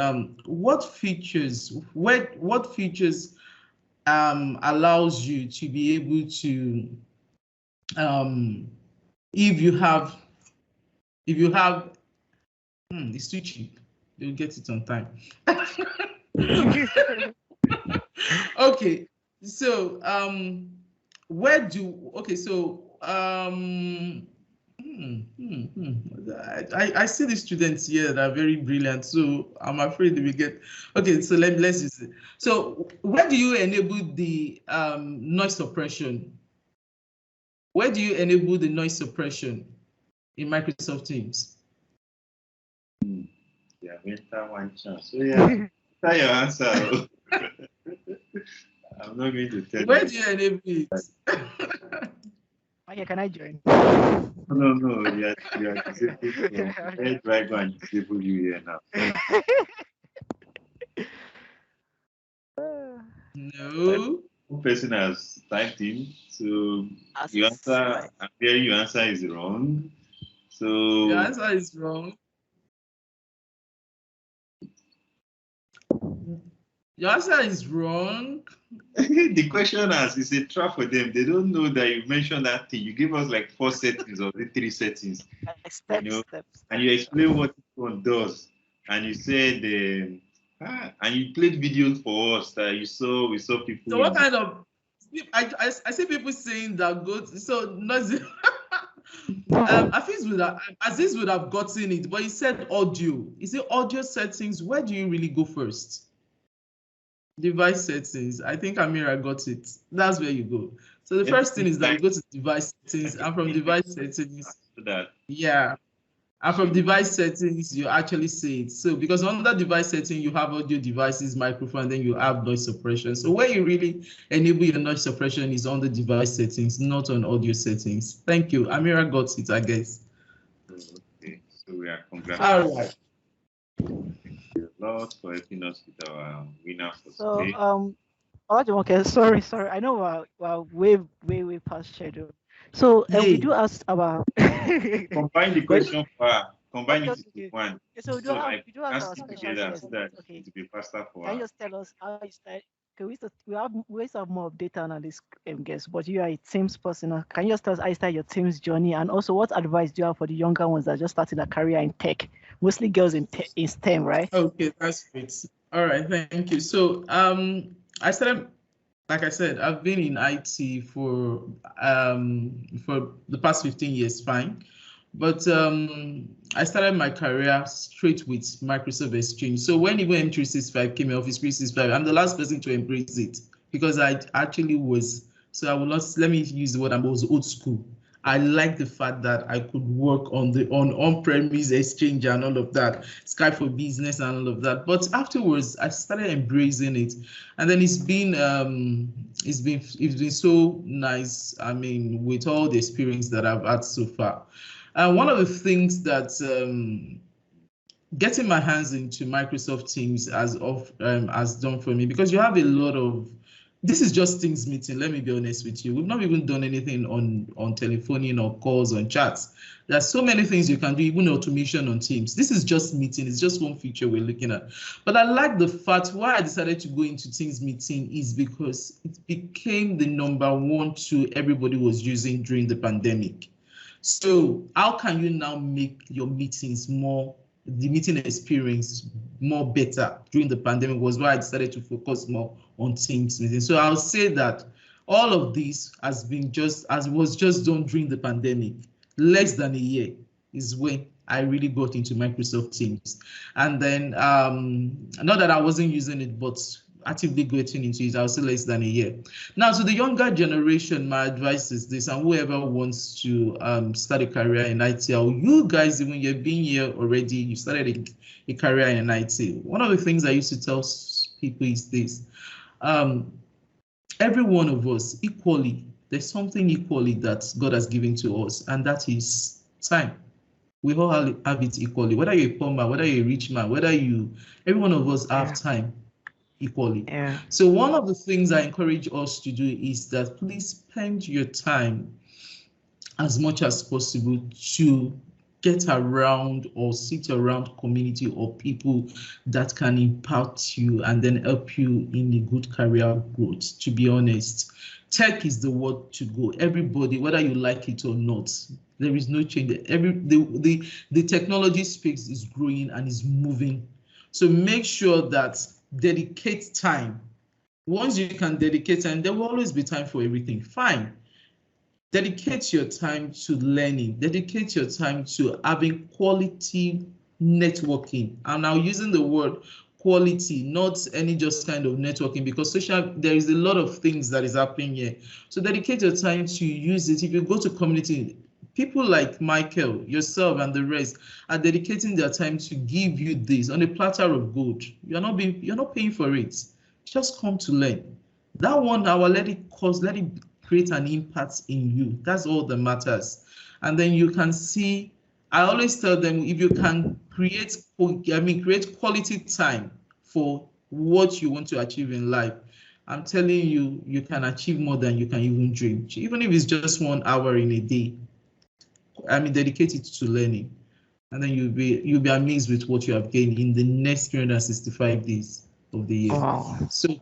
what features allows you to be able to if you have it's too cheap, you'll get it on time. Okay, so I see the students here that are very brilliant, so I'm afraid we get. Okay, so let's use it. So where do you enable the noise suppression? Where do you enable the noise suppression in Microsoft Teams? Yeah, one chance. So yeah, try your answer. I'm not going to tell you. Where do you enable it? Okay, can I join? No, you are disabled. Head driver and disable you here now. No. One person has typed in, so your answer, I'm hearing your answer is wrong. So your answer is wrong. Your answer is wrong. The questioners is a trap for them. They don't know that you mentioned that thing. You give us like 4 settings or 3 settings. Steps. And you explain what each one does. And you said, and you played videos for us that we saw people. So what kind of? I see people saying that go. So noisy. Aziz would have gotten it, but he said audio. He said audio settings. Where do you really go first? Device settings. I think Amira got it. That's where you go. So the first thing is that you go to device settings, and from device settings, yeah, and from device settings you actually see it. So because under device setting you have audio devices, microphone, and then you have noise suppression. So where you really enable your noise suppression is on the device settings, not on audio settings. Thank you. Amira got it, I guess. Okay, so we are congratulating. All right. Lot for helping us with our winner for today. Okay, sorry. I know we're way past schedule. So we do ask about combine the question combine it into one. So we do have our special guest. So that it will be faster for us. Can you just tell us how you start? We have more of data analyst guests, but you are a Teams person. Can you just tell us how you start your Teams journey, and also what advice do you have for the younger ones that are just starting a career in tech, mostly girls in STEM, right? Okay, that's great. All right, thank you. So I started, like I said, I've been in IT for the past 15 years, fine. But I started my career straight with Microsoft Exchange. So when even M365 came in, Office 365, I'm the last person to embrace it because I actually was. So I will not, let me use the word, I was old school. I like the fact that I could work on on-premise Exchange and all of that, Skype for Business and all of that. But afterwards, I started embracing it, and then it's been so nice. I mean, with all the experience that I've had so far. One of the things that getting my hands into Microsoft Teams has done for me, because you have a lot of, this is just Teams meeting, let me be honest with you. We've not even done anything on telephoning or calls, on chats. There's so many things you can do, even automation on Teams. This is just meeting, it's just one feature we're looking at. But I like the fact why I decided to go into Teams meeting is because it became the #1 tool everybody was using during the pandemic. So how can you now make your meetings the meeting experience more better during the pandemic was why I decided to focus more on Teams meetings. So I'll say that all of this was just done during the pandemic. Less than a year is when I really got into Microsoft Teams. And then, not that I wasn't using it, but actively getting into it, I'll say less than a year. Now, to the younger generation, my advice is this, and whoever wants to start a career in IT, or you guys, when you've been here already, you started a career in IT. One of the things I used to tell people is this. Every one of us equally, there's something equally that God has given to us, and that is time. We all have it equally, whether you're a poor man, whether you're a rich man, every one of us have time equally. Yeah. So one of the things I encourage us to do is that please spend your time as much as possible to get around or sit around community or people that can impact you and then help you in a good career growth. To be honest, tech is the word to go. Everybody, whether you like it or not, there is no change. The technology space is growing and is moving. So make sure that dedicate time. Once you can dedicate time, there will always be time for everything. Fine. Dedicate your time to learning. Dedicate your time to having quality networking. I'm now using the word quality, not any just kind of networking, because there is a lot of things that is happening here. So dedicate your time to use it. If you go to community, people like Michael, yourself, and the rest are dedicating their time to give you this on a platter of gold. You're not paying for it. Just come to learn. That 1 hour, let it create an impact in you. That's all that matters. And then you can see, I always tell them, if you can create quality time for what you want to achieve in life, I'm telling you, you can achieve more than you can even dream. Even if it's just 1 hour in a day, dedicate it to learning. And then you'll be amazed with what you have gained in the next 365 days of the year. Wow. So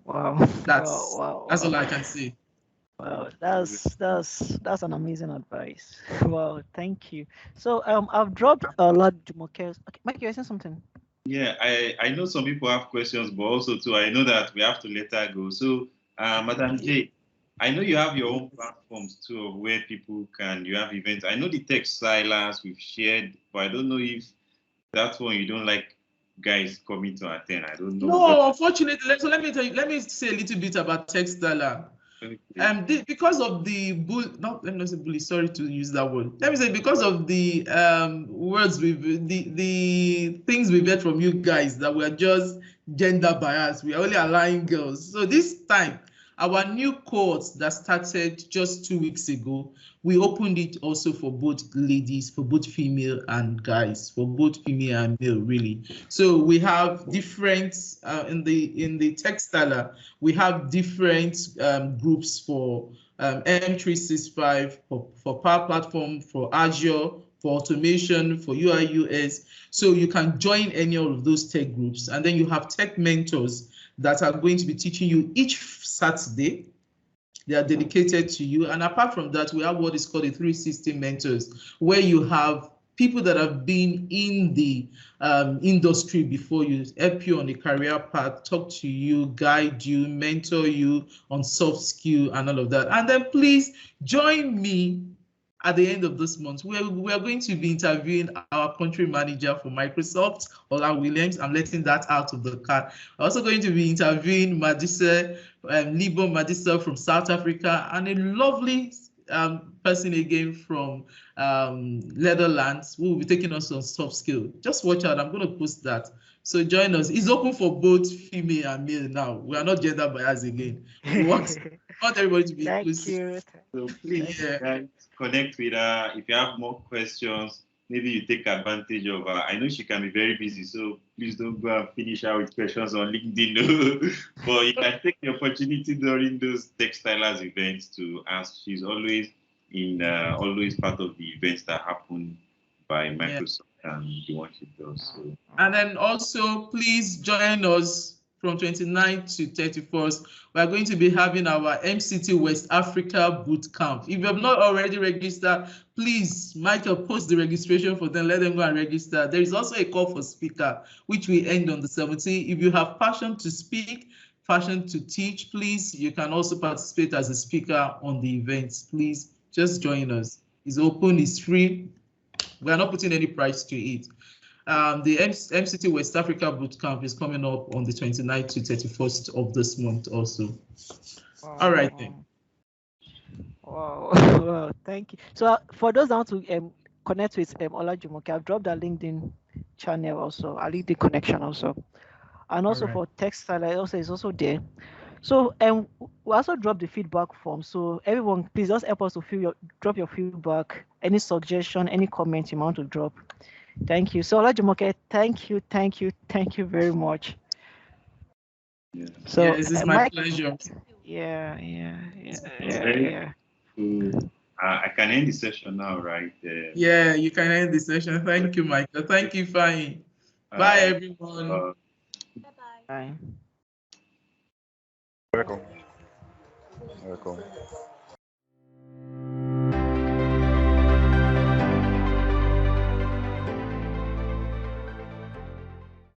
Wow. That's all I can say. Wow, that's an amazing advice. Wow, thank you. So I've dropped Olajumoke. Okay, Mike, you're saying something? Yeah, I know some people have questions, but also too, I know that we have to let her go. So, Madam J, I know you have your own platforms too, of where people you have events. I know the tech silence we've shared, but I don't know if that's one you don't like guys coming to attend. I don't know. No, unfortunately, so let me say a little bit about Textile. Because of the let me not say bully, sorry to use that word. Let me say because of the words the things we get from you guys that were just gender biased. We are only allowing girls. So this time, our new cohort that started just 2 weeks ago, we opened it also for both ladies, for both female and guys, for both female and male, really. So we have different in the Textile, we have different groups for M365, for Power Platform, for Azure, for automation, for UI UX. So you can join any of those tech groups, and then you have tech mentors that are going to be teaching you each Saturday. They are dedicated to you. And apart from that, we have what is called a 360 mentors, where you have people that have been in the industry before you, help you on the career path, talk to you, guide you, mentor you on soft skill and all of that. And then please join me at the end of this month. We are going to be interviewing our country manager for Microsoft, Ola Williams. I'm letting that out of the car. We're also going to be interviewing Madisa, Libo Madisa from South Africa, and a lovely person again from Netherlands who will be taking us on soft skill. Just watch out. I'm going to post that. So join us. It's open for both female and male now. We are not gender biased again. We want everybody to be inclusive. So please, guys, connect with her. If you have more questions, maybe you take advantage of her. I know she can be very busy, so please don't go and finish her with questions on LinkedIn. But you can take the opportunity during those Textilers events to ask. She's always always part of the events that happen by Microsoft and the one she does. So. And then also, please join us from 29th to 31st. We are going to be having our MCT West Africa boot camp. If you have not already registered, please, Michael, post the registration for them. Let them go and register. There is also a call for speaker, which we end on the 17th. If you have passion to speak, passion to teach, please, you can also participate as a speaker on the events. Please, just join us. It's open, it's free. We are not putting any price to it. The MCT West Africa Bootcamp is coming up on the 29th to 31st of this month also. Wow. All right then. Wow. Wow, thank you. So for those that want to connect with Olajumoke, I've dropped a LinkedIn channel also, a LinkedIn connection also. and also for textile, also is also there. So we also drop the feedback form. So everyone, please just help us to drop your feedback, any suggestion, any comment you want to drop. Thank you. So Olajumoke, thank you very much. Yeah. So yes, it's my pleasure. Yeah. I can end the session now, right? Yeah, you can end the session. Thank you, Michael. Thank you, Fine. Bye, everyone. Bye. Welcome. Welcome.